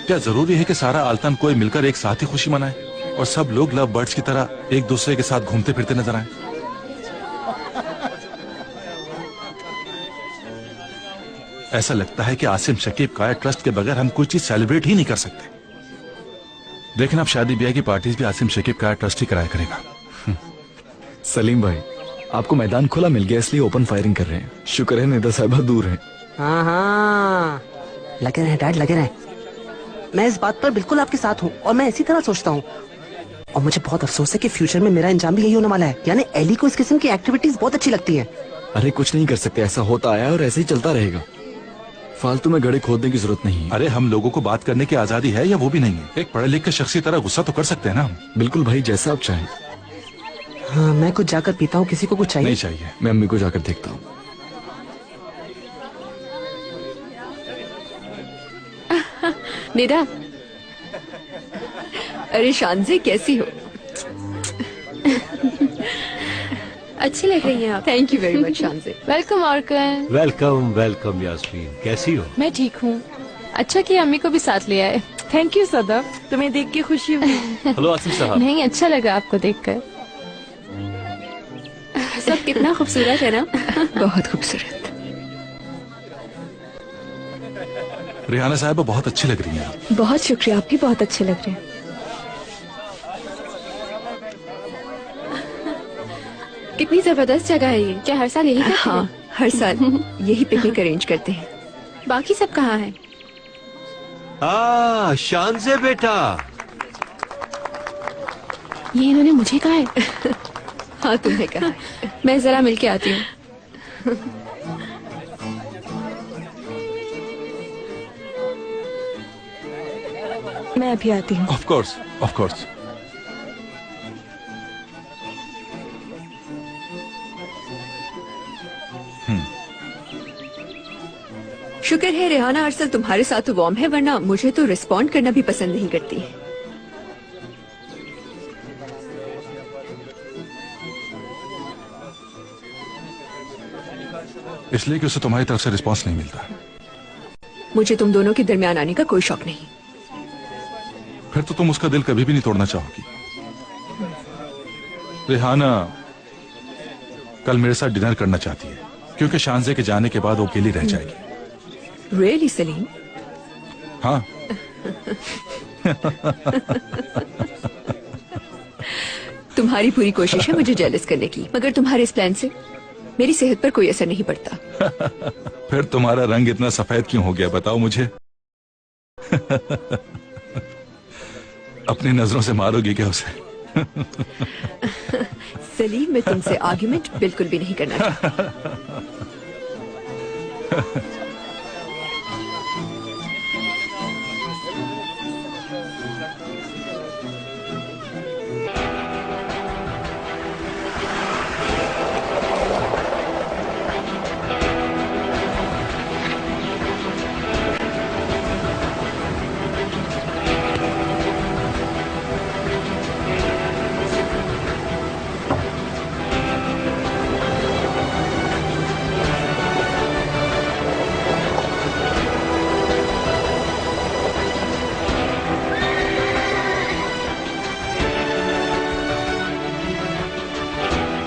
क्या जरूरी है कि सारा आलतन कोई मिलकर एक साथ ही खुशी मनाए और सब लोग लव बर्ड्स की तरह एक दूसरे के साथ घूमते फिरते नजर आए? ऐसा लगता है कि आसिम शकीब काया ट्रस्ट के बगैर हम कोई चीज सेलिब्रेट ही नहीं कर सकते। लेकिन अब शादी ब्याह की पार्टीज भी आसिम शकीब काया ट्रस्ट ही कराया करेगा। सलीम भाई, आपको मैदान खुला मिल गया इसलिए ओपन फायरिंग कर रहे हैं। शुक्र है निदा साहिबा दूर है। हाँ हाँ, लगे रहे डैड, लगे रहे। मैं इस बात पर बिल्कुल आपके साथ हूँ और मैं इसी तरह सोचता हूँ। और मुझे बहुत अफसोस है कि फ्यूचर में मेरा अंजाम भी यही होने वाला है। यानी एली को इस किस्म की एक्टिविटीज बहुत अच्छी लगती है। अरे कुछ नहीं कर सकते, ऐसा होता आया और ऐसे ही चलता रहेगा। फालतू में गड़े खोदने की जरूरत नहीं है। अरे हम लोगों को बात करने की आजादी है या वो भी नहीं है? एक पढ़े लिखे शख्स की तरह गुस्सा तो कर सकते हैं ना हम। बिल्कुल भाई, जैसा आप चाहें। हाँ, मैं कुछ जाकर पीता हूँ। किसी को कुछ चाहिए? नहीं चाहिए। मैं अम्मी को जाकर देखता हूँ। निदा, अरे शानजे कैसी हो? अच्छी लग रही हैं आप। थैंक यू वेरी मच शानजे। वेलकम ऑर्कन। वेलकम वेलकम यास्मीन, कैसी हो? मैं ठीक हूँ। अच्छा कि अम्मी को भी साथ ले आए। थैंक यू सदफ, तुम्हें देख के खुशी हुई। हेलो आसिम साहब। नहीं, अच्छा लगा आपको देखकर। सब कितना खूबसूरत है ना। बहुत खूबसूरत। रिहाना साहब बहुत अच्छी लग रही हैं। बहुत शुक्रिया, आप भी बहुत अच्छे लग रहे हैं। कितनी जबरदस्त जगह है ये। क्या हर साल यही करते हैं? हाँ, हर साल यही पिकनिक अरेंज करते हैं। बाकी सब कहाँ हैं? शानजे बेटा। ये इन्होंने मुझे कहा है। हाँ, तुम्हें कहा। मैं जरा मिलके आती हूँ। मैं अभी आती हूँ। Of course, of course. शुक्र है रेहाना हर साल तुम्हारे साथ तो वार्म है, वरना मुझे तो रिस्पॉन्ड करना भी पसंद नहीं करती। इसलिए कि उसे तुम्हारी तरफ से रिस्पांस नहीं मिलता। मुझे तुम दोनों के दरमियान आने का कोई शौक नहीं। फिर तो तुम उसका दिल कभी भी नहीं तोड़ना चाहोगी। रेहाना कल मेरे साथ डिनर करना चाहती है क्योंकि शानजे के जाने के बाद वो अकेली रह जाएगी। रियली सलीम? हाँ। तुम्हारी पूरी कोशिश है मुझे जेलस करने की, मगर तुम्हारे इस प्लान से मेरी सेहत पर कोई असर नहीं पड़ता। फिर तुम्हारा रंग इतना सफेद क्यों हो गया बताओ मुझे। अपनी नजरों से मारोगी क्या उसे? सलीम, मैं तुमसे आर्ग्यूमेंट बिल्कुल भी नहीं करना चाहता।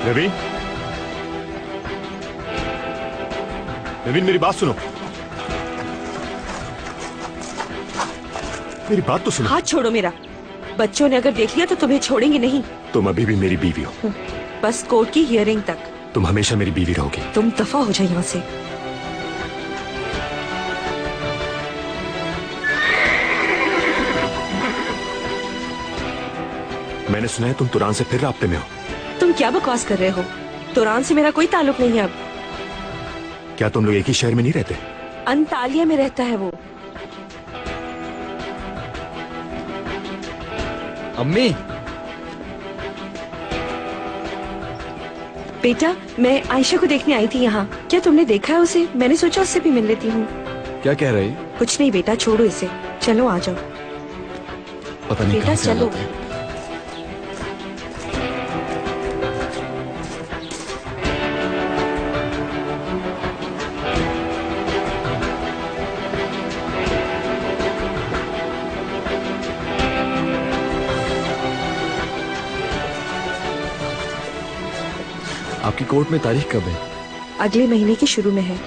नवीन, नवीन मेरी बात सुनो। मेरी बात तो सुनो। हाथ छोड़ो मेरा। बच्चों ने अगर देख लिया तो तुम्हें छोड़ेंगे नहीं। तुम अभी भी मेरी बीवी हो। बस कोर्ट की हियरिंग तक। तुम हमेशा मेरी बीवी रहोगी। तुम दफा हो जाओ यहाँ से। मैंने सुना है तुम तुरान से फिर राब्ते में हो। तुम क्या बकवास कर रहे हो? तुरान से मेरा कोई ताल्लुक नहीं है अब। क्या तुम लोग एक ही शहर में नहीं रहते? अंतालिया में रहता है वो। अम्मी, बेटा, मैं आयशा को देखने आई थी यहाँ। क्या तुमने देखा है उसे? मैंने सोचा उससे भी मिल लेती हूँ। क्या कह रही? कुछ नहीं बेटा, छोड़ो इसे। चलो आ जाओ। पता नहीं बेटा कहाँ से चलो। आते हैं। आपकी कोर्ट में तारीख कब है? अगले महीने के शुरू में है।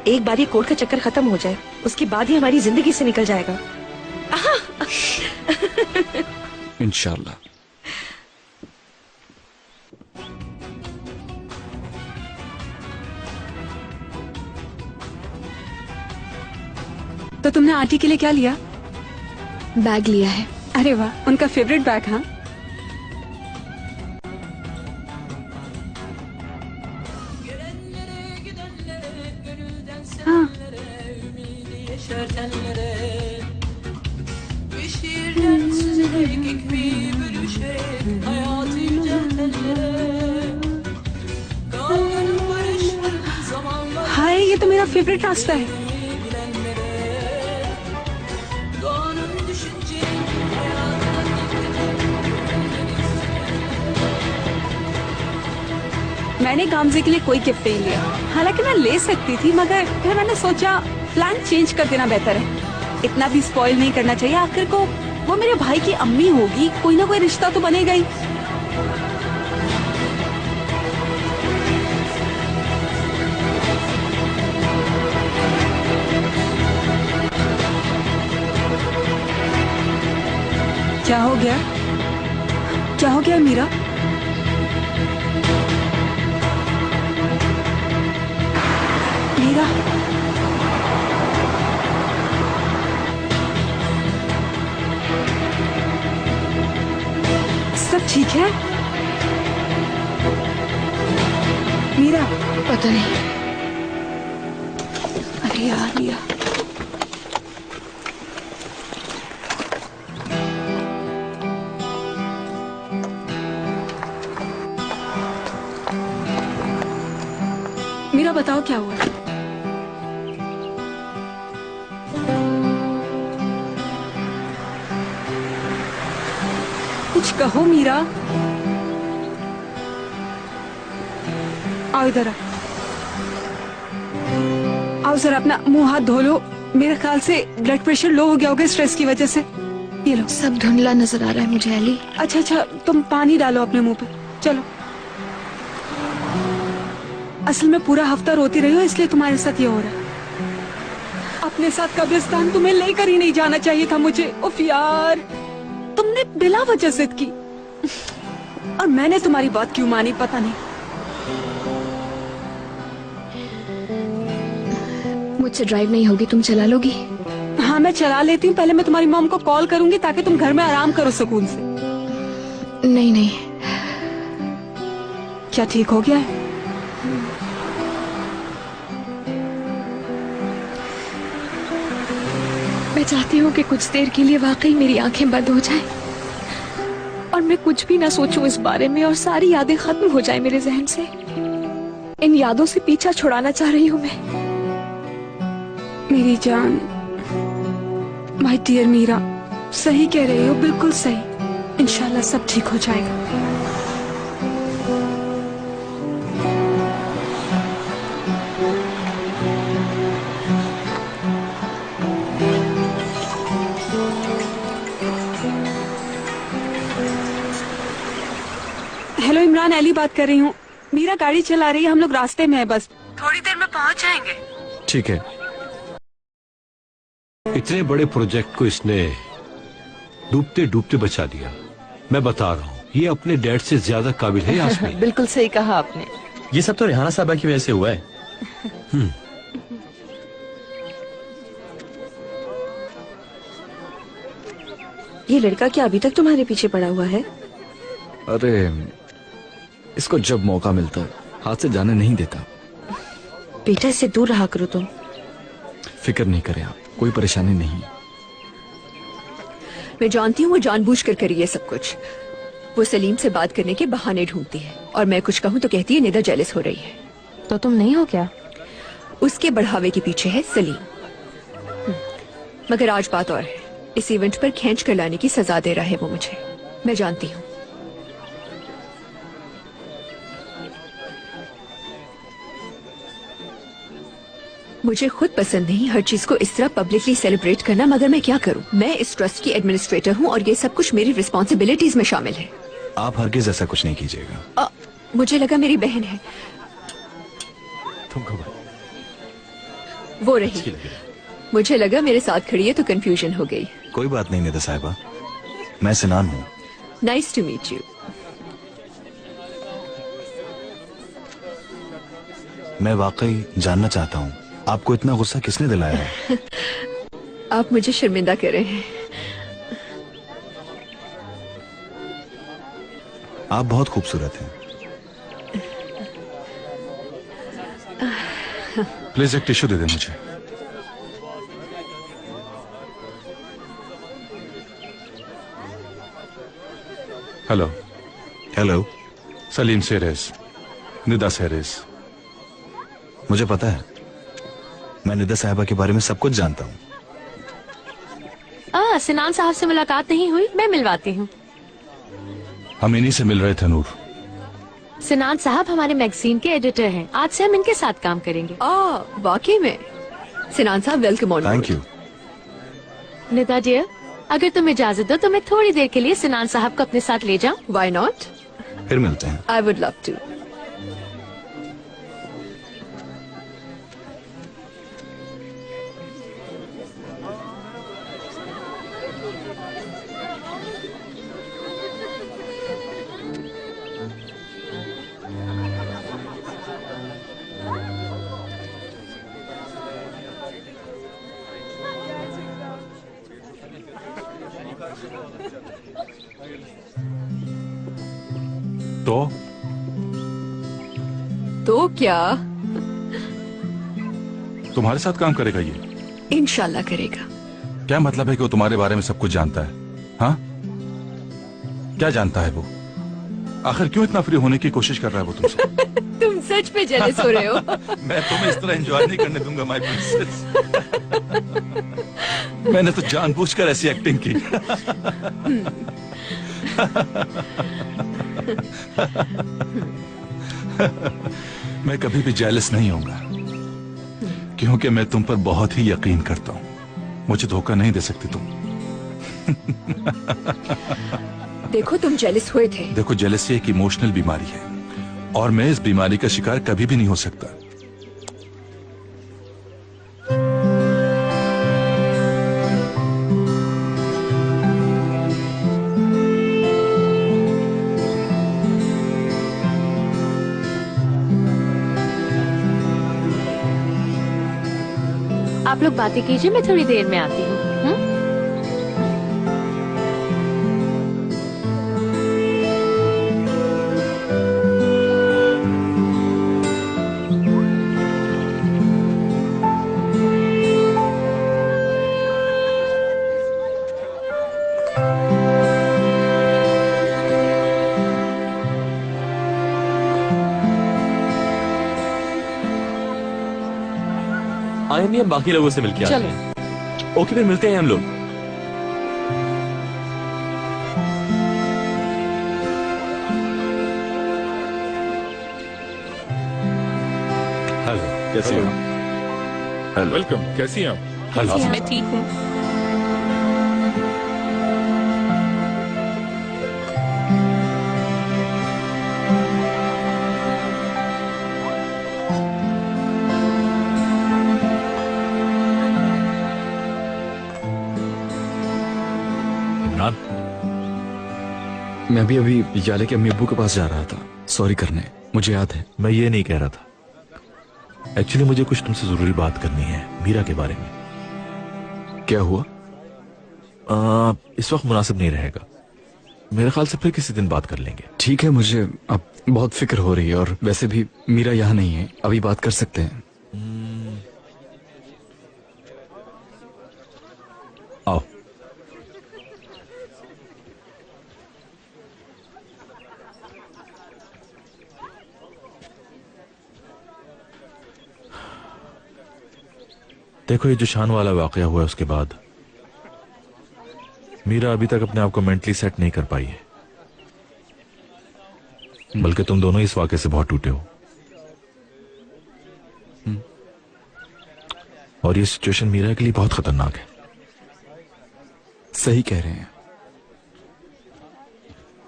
एक बार ये कोर्ट का चक्कर खत्म हो जाए, उसके बाद ही हमारी जिंदगी से निकल जाएगा। इंशाल्लाह। तो तुमने आंटी के लिए क्या लिया? बैग लिया है। अरे वाह, उनका फेवरेट बैग। हाँ, हाँ। हाय, ये तो मेरा फेवरेट रास्ता है। मैंने गामजे के लिए कोई गिफ्ट नहीं लिया। हालांकि मैं ले सकती थी, मगर फिर मैंने सोचा प्लान चेंज कर देना बेहतर है। इतना भी स्पॉइल नहीं करना चाहिए। आखिर को वो मेरे भाई की अम्मी होगी, कोई ना कोई रिश्ता तो बनेगा ही। क्या हो गया? क्या हो गया मीरा? मीरा, सब ठीक है? मीरा, पता नहीं। अरे यार मीरा, मीरा बताओ क्या हुआ? कुछ कहो मीरा। आओ इधर आओ, जरा अपना मुंह हाथ धो लो। मेरे ख्याल से ब्लड प्रेशर लो हो गया होगा स्ट्रेस की वजह से। ये लो। सब धुंधला नजर आ रहा है मुझे एली। अच्छा अच्छा, तुम पानी डालो अपने मुंह पे। चलो। असल में पूरा हफ्ता रोती रही हो, इसलिए तुम्हारे साथ ये हो रहा है। अपने साथ कब्रिस्तान तुम्हें लेकर ही नहीं जाना चाहिए था मुझे। उफ यार, तुमने बिला वजह जिद की और मैंने तुम्हारी बात क्यों मानी पता नहीं। मुझसे ड्राइव नहीं होगी, तुम चला लोगी? हाँ, मैं चला लेती हूँ। पहले मैं तुम्हारी मॉम को कॉल करूंगी ताकि तुम घर में आराम करो सुकून से। नहीं नहीं। क्या ठीक हो गया है? मैं चाहती हूँ कि कुछ देर के लिए वाकई मेरी आंखें बंद हो जाएं और मैं कुछ भी ना सोचूं इस बारे में और सारी यादें खत्म हो जाएं मेरे जहन से। इन यादों से पीछा छुड़ाना चाह रही हूँ मैं। मेरी जान, माय डियर मीरा, सही कह रही हो, बिल्कुल सही। इंशाल्लाह सब ठीक हो जाएगा। हेलो इमरान, अली बात कर रही हूँ। मीरा गाड़ी चला रही है, हम लोग रास्ते में है, बस थोड़ी देर में पहुँच जाएंगे। ठीक है। इतने बड़े प्रोजेक्ट को इसने डूबते डूबते बचा दिया। मैं बता रहा हूँ, ये अपने डैड से ज्यादा काबिल है यास्मीन। बिल्कुल सही कहा आपने। ये सब तो रेहाना साहबा की वजह से हुआ है। ये लड़का क्या अभी तक तुम्हारे पीछे पड़ा हुआ है? अरे इसको जब मौका मिलता है हाथ से जाने नहीं देता। बेटा, इससे दूर रहा करो तुम। फिक्र नहीं करें आप, कोई परेशानी नहीं। मैं जानती हूँ वो जानबूझकर करी ये सब कुछ। वो सलीम से बात करने के बहाने ढूंढती है और मैं कुछ कहूँ तो कहती है निदा जेलस हो रही है। तो तुम नहीं हो क्या? उसके बढ़ावे के पीछे है सलीम। मगर आज बात और है। इस इवेंट पर खींच कर लाने की सजा दे रहा है वो मुझे। मैं जानती हूँ। मुझे खुद पसंद नहीं हर चीज को इस तरह पब्लिकली सेलिब्रेट करना, मगर मैं क्या करूं? मैं इस ट्रस्ट की एडमिनिस्ट्रेटर हूं और ये सब कुछ मेरी रिस्पॉन्सिबिलिटीज में शामिल है। आप हरगिज ऐसा कुछ नहीं कीजिएगा। मुझे लगा मेरी बहन है। तुमको वो रही। मुझे लगा मेरे साथ खड़ी है तो कंफ्यूजन हो गई। कोई बात नहीं निदा साहिबा, मैं सिनान हूँ। Nice to meet you. मैं वाकई जानना चाहता हूँ आपको इतना गुस्सा किसने दिलाया है? आप मुझे शर्मिंदा कर रहे हैं। आप बहुत खूबसूरत हैं। प्लीज एक टिश्यू दे दे मुझे। Hello. Hello. Salim Seres, Nida Seres. मुझे पता है, मैं निदा साहिबा के बारे में सब कुछ जानता हूँ। सिनान साहब से मुलाकात नहीं हुई, मैं मिलवाती हूँ। हम इन्हीं से मिल रहे थे नूर। सिनान साहब हमारे मैगजीन के एडिटर हैं। आज से हम इनके साथ काम करेंगे। वाकई में। सिनान साहब welcome on. Thank you. Nida dear, अगर तुम इजाजत दो तो मैं थोड़ी देर के लिए सिनान साहब को अपने साथ ले जाऊं। Why not? फिर मिलते हैं। I would love to. तो क्या तुम्हारे साथ काम करेगा ये? इंशाल्लाह करेगा। क्या मतलब है कि वो तुम्हारे बारे में सब कुछ जानता है? हाँ, क्या जानता है वो? आखिर क्यों इतना फ्री होने की कोशिश कर रहा है वो तुमसे? तुम सच में जेलस हो रहे हो? मैं तुम्हें इस तरह एंजॉय नहीं करने दूंगा माय प्रिंसेस। मैंने तो जानबूझकर ऐसी एक्टिंग की। मैं कभी भी जेलस नहीं होऊंगा, क्योंकि मैं तुम पर बहुत ही यकीन करता हूँ। मुझे धोखा नहीं दे सकती तुम। देखो तुम जेलस हुए थे। देखो, जेलसी एक इमोशनल बीमारी है और मैं इस बीमारी का शिकार कभी भी नहीं हो सकता। आप लोग बातें कीजिए, मैं थोड़ी देर में आती हूँ। आए नहीं, हम बाकी लोगों से मिलके आते हैं। ओके, फिर मिलते हैं हम लोग। हेलो, कैसे हो? हेलो। वेलकम, कैसी हैं आप? हेलो। मैं ठीक हूँ। मैं भी अभी याले के अम्मी अब्बू के पास जा रहा था सॉरी करने। मुझे याद है। मैं ये नहीं कह रहा था, एक्चुअली मुझे कुछ तुमसे जरूरी बात करनी है मीरा के बारे में। क्या हुआ? इस वक्त मुनासिब नहीं रहेगा, मेरे ख्याल से फिर किसी दिन बात कर लेंगे। ठीक है, मुझे अब बहुत फिक्र हो रही है और वैसे भी मीरा यहाँ नहीं है, अभी बात कर सकते हैं। आओ। देखो, ये जो शान वाला वाकया हुआ है उसके बाद मीरा अभी तक अपने आप को मेंटली सेट नहीं कर पाई है, बल्कि तुम दोनों इस वाकये से बहुत टूटे हो। और ये सिचुएशन मीरा के लिए बहुत खतरनाक है। सही कह रहे हैं।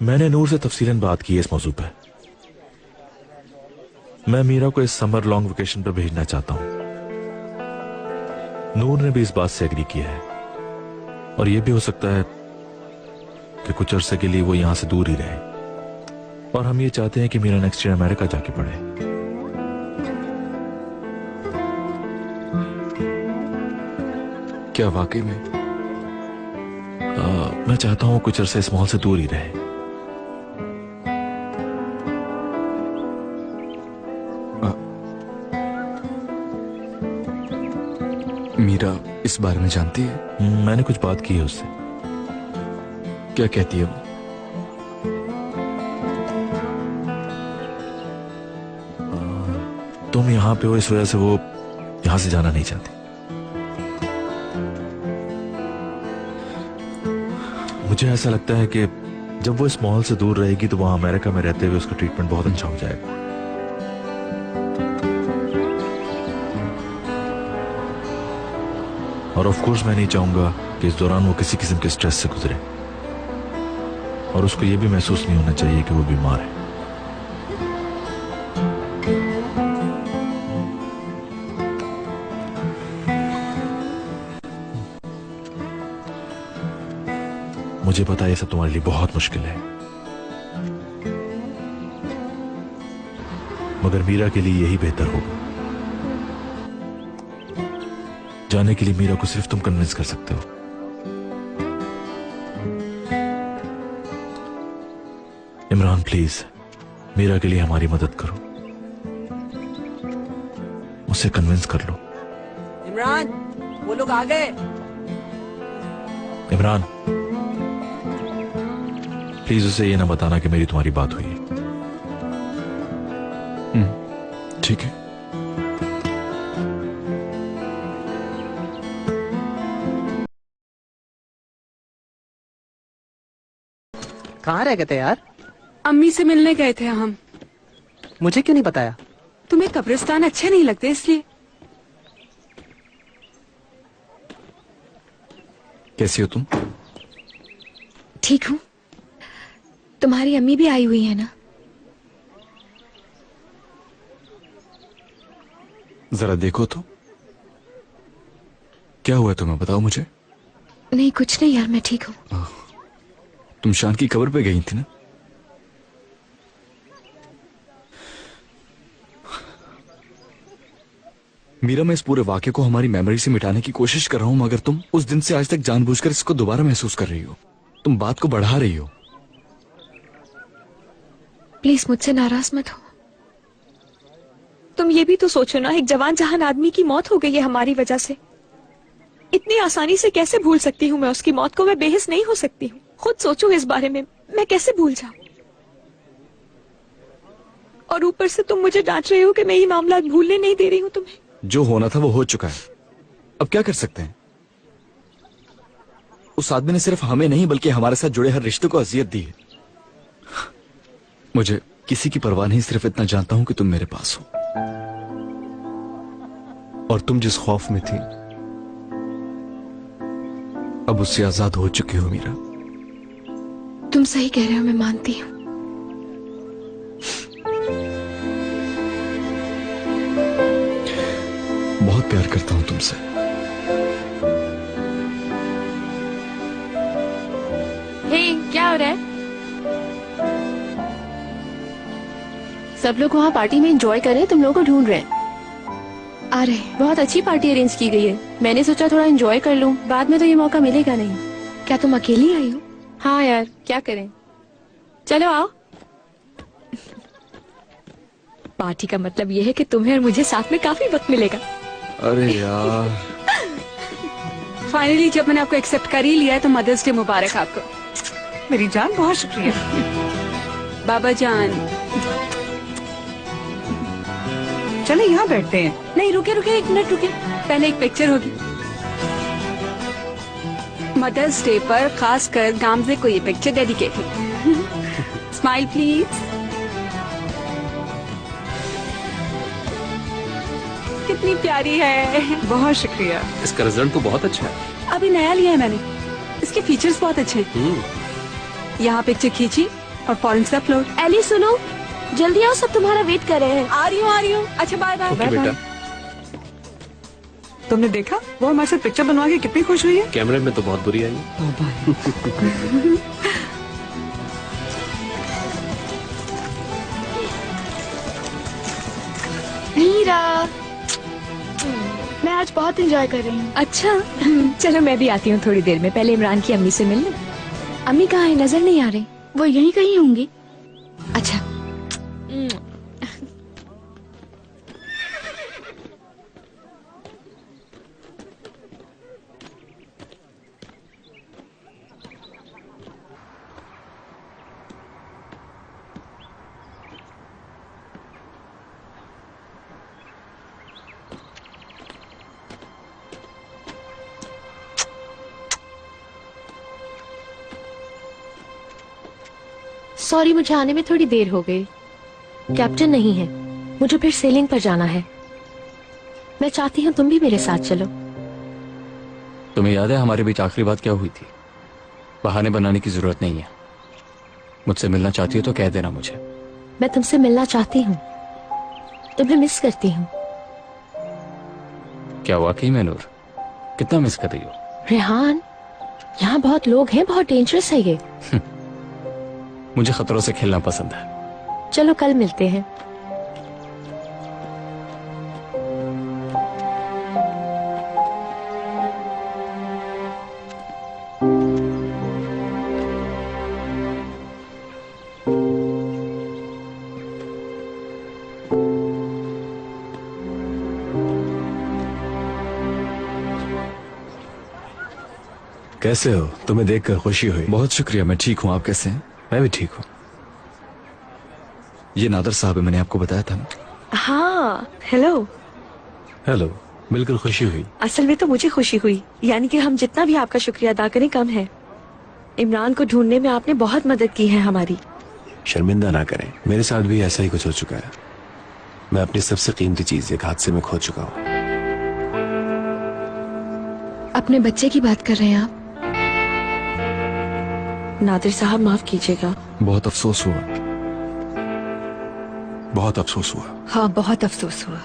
मैंने नूर से तफसीलन बात की है इस मौजू पर। मैं मीरा को इस समर लॉन्ग वेकेशन पर भेजना चाहता हूं। नूर ने भी इस बात से एग्री किया है, और यह भी हो सकता है कि कुछ अरसे के लिए वो यहां से दूर ही रहे, और हम ये चाहते हैं कि मीरा नेक्स्ट ईयर अमेरिका जाके पढ़े। क्या वाकई में? मैं चाहता हूं कुछ अरसे इस माहौल से दूर ही रहे। मीरा इस बारे में जानती है? मैंने कुछ बात की है उससे। क्या कहती है वो? तुम यहाँ पे हो, इस वजह से वो यहां से जाना नहीं चाहती। मुझे ऐसा लगता है कि जब वो इस माहौल से दूर रहेगी तो वहां अमेरिका में रहते हुए उसका ट्रीटमेंट बहुत अच्छा हो जाएगा। और ऑफ कोर्स मैं नहीं चाहूंगा कि इस दौरान वो किसी किस्म के स्ट्रेस से गुजरे, और उसको ये भी महसूस नहीं होना चाहिए कि वो बीमार है। मुझे पता है ये सब तुम्हारे लिए बहुत मुश्किल है, मगर मीरा के लिए यही बेहतर होगा। जाने के लिए मीरा को सिर्फ तुम कन्विंस कर सकते हो। इमरान प्लीज मीरा के लिए हमारी मदद करो, उसे कन्विंस कर लो। इमरान, वो लोग आ गए। इमरान प्लीज उसे ये ना बताना कि मेरी तुम्हारी बात हुई है। ठीक है। कहाँ रह गए थे यार? अम्मी से मिलने गए थे हम। मुझे क्यों नहीं बताया? तुम्हें कब्रिस्तान अच्छे नहीं लगते इसलिए। कैसी हो तुम? ठीक हूँ। तुम्हारी अम्मी भी आई हुई है ना? जरा देखो तो, क्या हुआ तुम्हें? बताओ मुझे। नहीं कुछ नहीं यार, मैं ठीक हूँ। तुम शान की कब्र पे गई थी ना? मीरा, मैं इस पूरे वाक्य को हमारी मेमोरी से मिटाने की कोशिश कर रहा हूं, मगर तुम उस दिन से आज तक जानबूझकर इसको दोबारा महसूस कर रही हो। तुम बात को बढ़ा रही हो। प्लीज मुझसे नाराज मत हो। तुम ये भी तो सोचो ना, एक जवान जहान आदमी की मौत हो गई है हमारी वजह से। इतनी आसानी से कैसे भूल सकती हूँ मैं उसकी मौत को? मैं बेहिस नहीं हो सकती हूँ। खुद सोचो इस बारे में, मैं कैसे भूल जाऊं? और ऊपर से तुम मुझे डांट रहे हो कि मैं ये मामला भूलने नहीं दे रही हूँ तुम्हें। जो होना था वो हो चुका है, अब क्या कर सकते हैं? उस आदमी ने सिर्फ हमें नहीं बल्कि हमारे साथ जुड़े हर रिश्ते को अजियत दी है। मुझे किसी की परवाह नहीं, सिर्फ इतना जानता हूं कि तुम मेरे पास हो। और तुम जिस खौफ में थी अब उससे आजाद हो चुकी हो मीरा। तुम सही कह रहे हो, मैं मानती हूँ। बहुत प्यार करता हूं तुमसे। हे, क्या हो रहा है? सब लोग वहाँ पार्टी में एंजॉय कर रहे हैं, तुम लोगों को ढूंढ रहे हैं। आ रहे। बहुत अच्छी पार्टी अरेंज की गई है। मैंने सोचा थोड़ा एंजॉय कर लूं, बाद में तो ये मौका मिलेगा नहीं। क्या तुम अकेली आई हो? हाँ यार, क्या करें। चलो आओ। पार्टी का मतलब ये है कि तुम्हें और मुझे साथ में काफी वक्त मिलेगा। अरे यार, फाइनली जब मैंने आपको एक्सेप्ट कर ही लिया है तो मदर्स डे मुबारक आपको। मेरी जान, बहुत शुक्रिया। बाबा जान, चलो यहाँ बैठते हैं। नहीं रुके रुके, एक मिनट रुके, पहले एक पिक्चर होगी। मदर्स डे पर खास कर गामजे को ये पिक्चर डेडिकेट है। Smile please. कितनी प्यारी है। बहुत शुक्रिया। इसका रिजल्ट तो बहुत अच्छा है। अभी नया लिया है मैंने, इसके फीचर्स बहुत अच्छे हैं। यहाँ पिक्चर खींची और फौरन से अपलोड। एली सुनो, जल्दी आओ, सब तुम्हारा वेट कर रहे हैं। आ रही हूँ। अच्छा बाय बाय। ओके बेटा। तुमने देखा वो हमारे साथ पिक्चर बनवा के कितनी खुश हुई है। कैमरे में तो बहुत बुरी आई है। मीरा, मैं आज बहुत एंजॉय कर रही हूँ। अच्छा चलो मैं भी आती हूँ थोड़ी देर में, पहले इमरान की अम्मी से मिल लूं। अम्मी कहाँ है, नजर नहीं आ रही। वो यहीं कहीं होंगी। अच्छा सॉरी, मुझे आने में थोड़ी देर हो गई। कैप्टन नहीं है, मुझे फिर सेलिंग पर जाना है। मैं चाहती हूँ तुम भी मेरे साथ चलो। तुम्हें याद है हमारे बीच आखिरी बात क्या हुई थी? बहाने बनाने की जरूरत नहीं है। मुझसे मिलना चाहती हो तो कह देना मुझे। मैं तुमसे मिलना चाहती हूँ, तुम्हें मिस करती हूँ। क्या वाकई में नूर, कितना मिस कर रही हो? रेहान, यहाँ बहुत लोग हैं, बहुत डेंजरस है ये। मुझे खतरों से खेलना पसंद है। चलो कल मिलते हैं। कैसे हो? तुम्हें देखकर खुशी हुई। बहुत शुक्रिया, मैं ठीक हूँ। आप कैसे हैं? मैं भी ठीक हूँ। ये नादर साहब है, मैंने आपको बताया था ना। हाँ हेलो। हेलो, मिलकर खुशी हुई। असल में तो मुझे खुशी हुई, यानी कि हम जितना भी आपका शुक्रिया अदा करें कम है। इमरान को ढूंढने में आपने बहुत मदद की है हमारी। शर्मिंदा ना करें, मेरे साथ भी ऐसा ही कुछ हो चुका है। मैं अपनी सबसे कीमती चीज एक हादसे में खो चुका हूँ। अपने बच्चे की बात कर रहे हैं आप? नादिर साहब माफ कीजिएगा। बहुत अफसोस हुआ। बहुत अफसोस हुआ। हाँ बहुत अफसोस हुआ।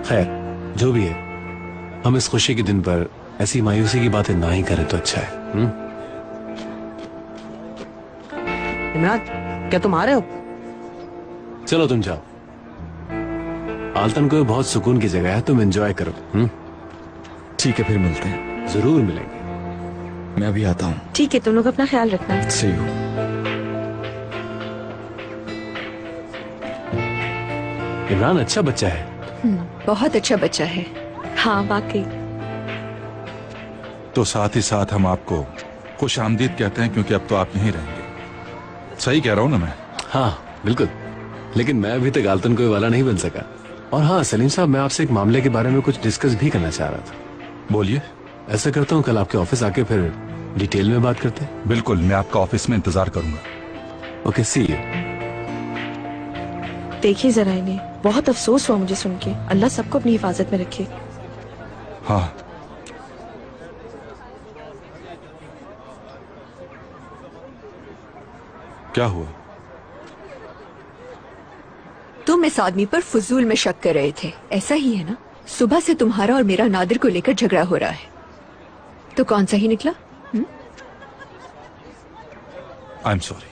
खैर जो भी है, हम इस खुशी के दिन पर ऐसी मायूसी की बातें ना ही करें तो अच्छा है। इमरान, क्या तुम आ रहे हो? चलो तुम जाओ। आल्तन को बहुत सुकून की जगह है, तुम एंजॉय करो। ठीक है, फिर मिलते हैं। जरूर मिलेंगे। मैं अभी आता हूँ। ठीक है, तुम लोग अपना ख्याल रखना। सही हो। इमरान अच्छा बच्चा है। बहुत अच्छा बच्चा है। हाँ वाकई। तो साथ ही साथ हम आपको खुश आमदीद कहते हैं, क्योंकि अब तो आप यहीं रहेंगे। सही कह रहा हूँ ना मैं? हाँ बिल्कुल, लेकिन मैं अभी तक आल्तन कोई वाला नहीं बन सका। और हाँ सलीम साहब, मैं आपसे एक मामले के बारे में कुछ डिस्कस भी करना चाह रहा था। बोलिए। ऐसा करता हूँ, कल आपके ऑफिस आके फिर डिटेल में बात करते हैं। बिल्कुल, मैं आपका ऑफिस में इंतजार करूंगा। Okay, see you. देखिए जरा इन्हें, बहुत अफसोस हुआ मुझे सुन के। अल्लाह सबको अपनी हिफाजत में रखे। हाँ। क्या हुआ? तुम इस आदमी पर फजूल में शक कर रहे थे, ऐसा ही है ना? सुबह से तुम्हारा और मेरा नादिर को लेकर झगड़ा हो रहा है, तो कौन सा ही निकला? I am sorry.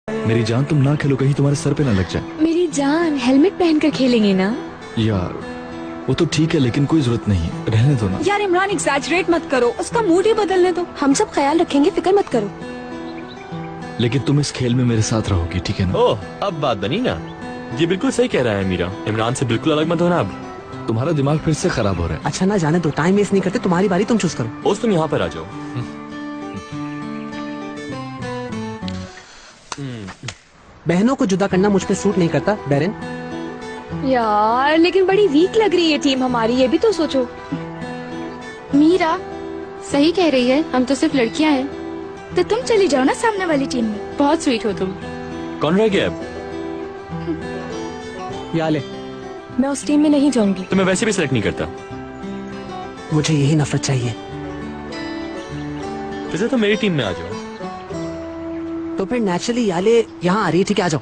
मेरी जान, तुम ना खेलो, कहीं तुम्हारे सर पे ना लग जाए। मेरी जान, हेलमेट पहनकर खेलेंगे ना? यार वो तो ठीक है, लेकिन कोई जरूरत नहीं है, रहने दो ना। यार इमरान, एग्जैजरेट मत करो, उसका मूड ही बदलने दो। हम सब ख्याल रखेंगे, फिक्र मत करो। लेकिन तुम इस खेल में मेरे साथ रहोगी, ठीक है ना? ओह, अब बात बनी ना। ये बिल्कुल सही कह रहा है मीरा। इमरान से बिल्कुल अलग मत होना अब। तुम्हारा दिमाग फिर से खराब हो रहा है। अच्छा ना जाने दो, टाइम वेस्ट नहीं करते, तुम्हारी बारी, तुम चूज करो। बॉस तुम यहाँ पर आ जाओ। बहनों को जुदा करना मुझ पे सूट नहीं करता बैरन। यार लेकिन बड़ी वीक लग रही है टीम हमारी, ये भी तो सोचो। मीरा सही कह रही है, हम तो सिर्फ लड़कियां हैं। तो तुम चली जाओ ना सामने वाली टीम में। बहुत स्वीट हो तुम। कौन रह गया अब? याले, मैं उस टीम में नहीं जाऊंगी। तो मैं वैसे भी सेलेक्ट नहीं करता। मुझे यही नफरत चाहिए। वैसे तो मेरी टीम में आ जाओ। तो फिर नेचुरली याले यहाँ आ रही है, ठीक है, आ जाओ।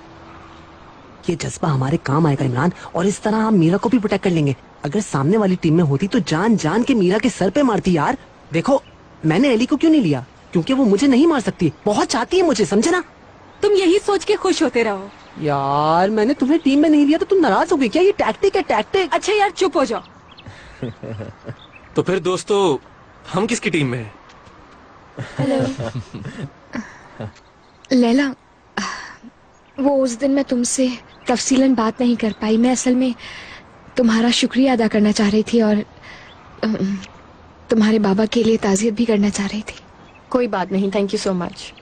ये जज्बा हमारे काम आएगा इमरान, और इस तरह हम मीरा को भी प्रोटेक्ट कर लेंगे। अगर सामने वाली टीम में होती तो जान जान के मीरा के सर पे मारती यार। देखो, मैंने एली को क्यों नहीं लिया? क्योंकि वो मुझे नहीं मार सकती, बहुत चाहती है मुझे, समझे ना? तुम यही सोच के खुश होते रहो। यार मैंने तुम्हें टीम में नहीं लिया तो तुम नाराज हो गई क्या? ये टैक्टिक है, टैक्टिक। अच्छा यार चुप हो जाओ। तो फिर दोस्तों हम किसकी टीम में हैं? लैला, वो उस दिन मैं तुमसे तफसीलन बात नहीं कर पाई। मैं असल में तुम्हारा शुक्रिया अदा करना चाह रही थी और तुम्हारे बाबा के लिए ताज़ियत भी करना चाह रही थी। कोई बात नहीं, थैंक यू सो मच।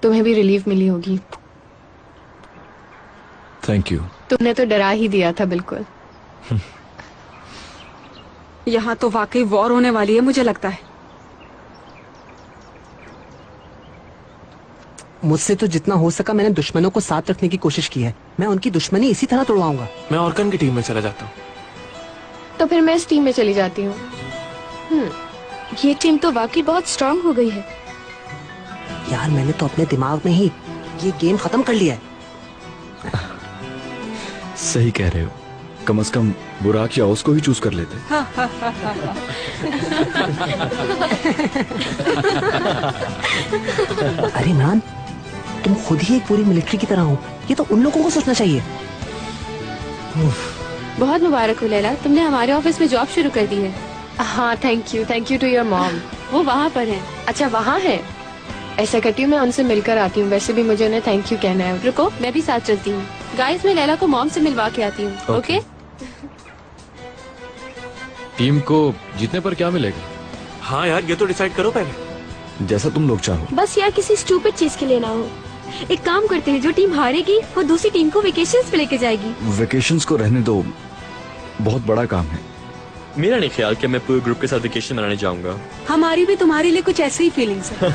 तुम्हें भी रिलीफ मिली होगी। Thank you. तुमने तो डरा ही दिया था बिल्कुल। यहाँ तो वाकई वॉर होने वाली है मुझे लगता है। मुझसे तो जितना हो सका मैंने दुश्मनों को साथ रखने की कोशिश की है। मैं उनकी दुश्मनी इसी तरह तोड़वाऊंगा। मैं ऑर्कन की टीम में चला जाता हूँ। तो फिर मैं इस टीम में चली जाती हूँ। ये टीम तो वाकई बहुत स्ट्रांग हो गई है। यार मैंने तो अपने दिमाग में ही ये गेम खत्म कर लिया है। सही कह रहे हो, कम से कम बुराक या उसको ही चूज कर लेते। अरे इमरान, तुम खुद ही एक पूरी मिलिट्री की तरह हो। ये तो उन लोगों को सोचना चाहिए। बहुत मुबारक हो लैला, तुमने हमारे ऑफिस में जॉब शुरू कर दी है। हाँ, thank you to your mom. वो वहाँ पर है। अच्छा, वहाँ है। ऐसा करती हूँ, मैं उनसे मिलकर आती हूँ। वैसे भी मुझे उन्हें थैंक यू कहना है। रुको, मैं भी साथ चलती हूँ। गाइस, मैं लैला को मॉम से मिलवा के आती हूँ। ओके? टीम को जीतने पर क्या मिलेगा? हाँ यार, ये तो डिसाइड करो पहले। जैसा तुम लोग चाहो। बस यार किसी स्टूपिड चीज के लिए ना हो। एक काम करते हैं, जो टीम हारेगी वो दूसरी टीम को वेकेशंस पे लेके जाएगी। वेकेशंस को रहने दो, बहुत बड़ा काम है। मेरा नहीं ख्याल कि मैं पूरे ग्रुप के साथ वेकेशन मनाने जाऊंगा। हमारी भी तुम्हारे लिए कुछ ऐसी ही फीलिंग्स है।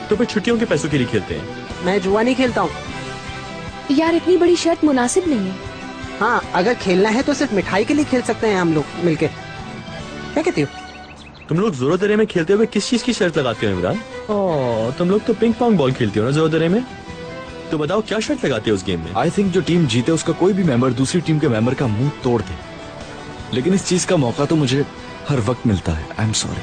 तो फिर छुट्टियों के पैसों के लिए खेलते हैं। मैं जुआ नहीं खेलता हूँ। यार इतनी बड़ी शर्त मुनासिब नहीं है। हाँ, अगर खेलना है तो सिर्फ मिठाई के लिए खेल सकते हैं हम लोग मिलके। क्या कहती हो? तुम लोग जोरो दरे में खेलते हुए किस चीज की शर्त लगाते हो इमरान? तुम लोग तो पिंग पोंग बॉल खेलते हो ना जोरो दरे में। तो बताओ क्या शर्त लगाते हो उस गेम में? आई थिंक जो टीम जीते उसका कोई भी मेंबर दूसरी टीम के मेंबर का मुंह तोड़ दे। लेकिन इस चीज का मौका तो मुझे हर वक्त मिलता है। I am sorry.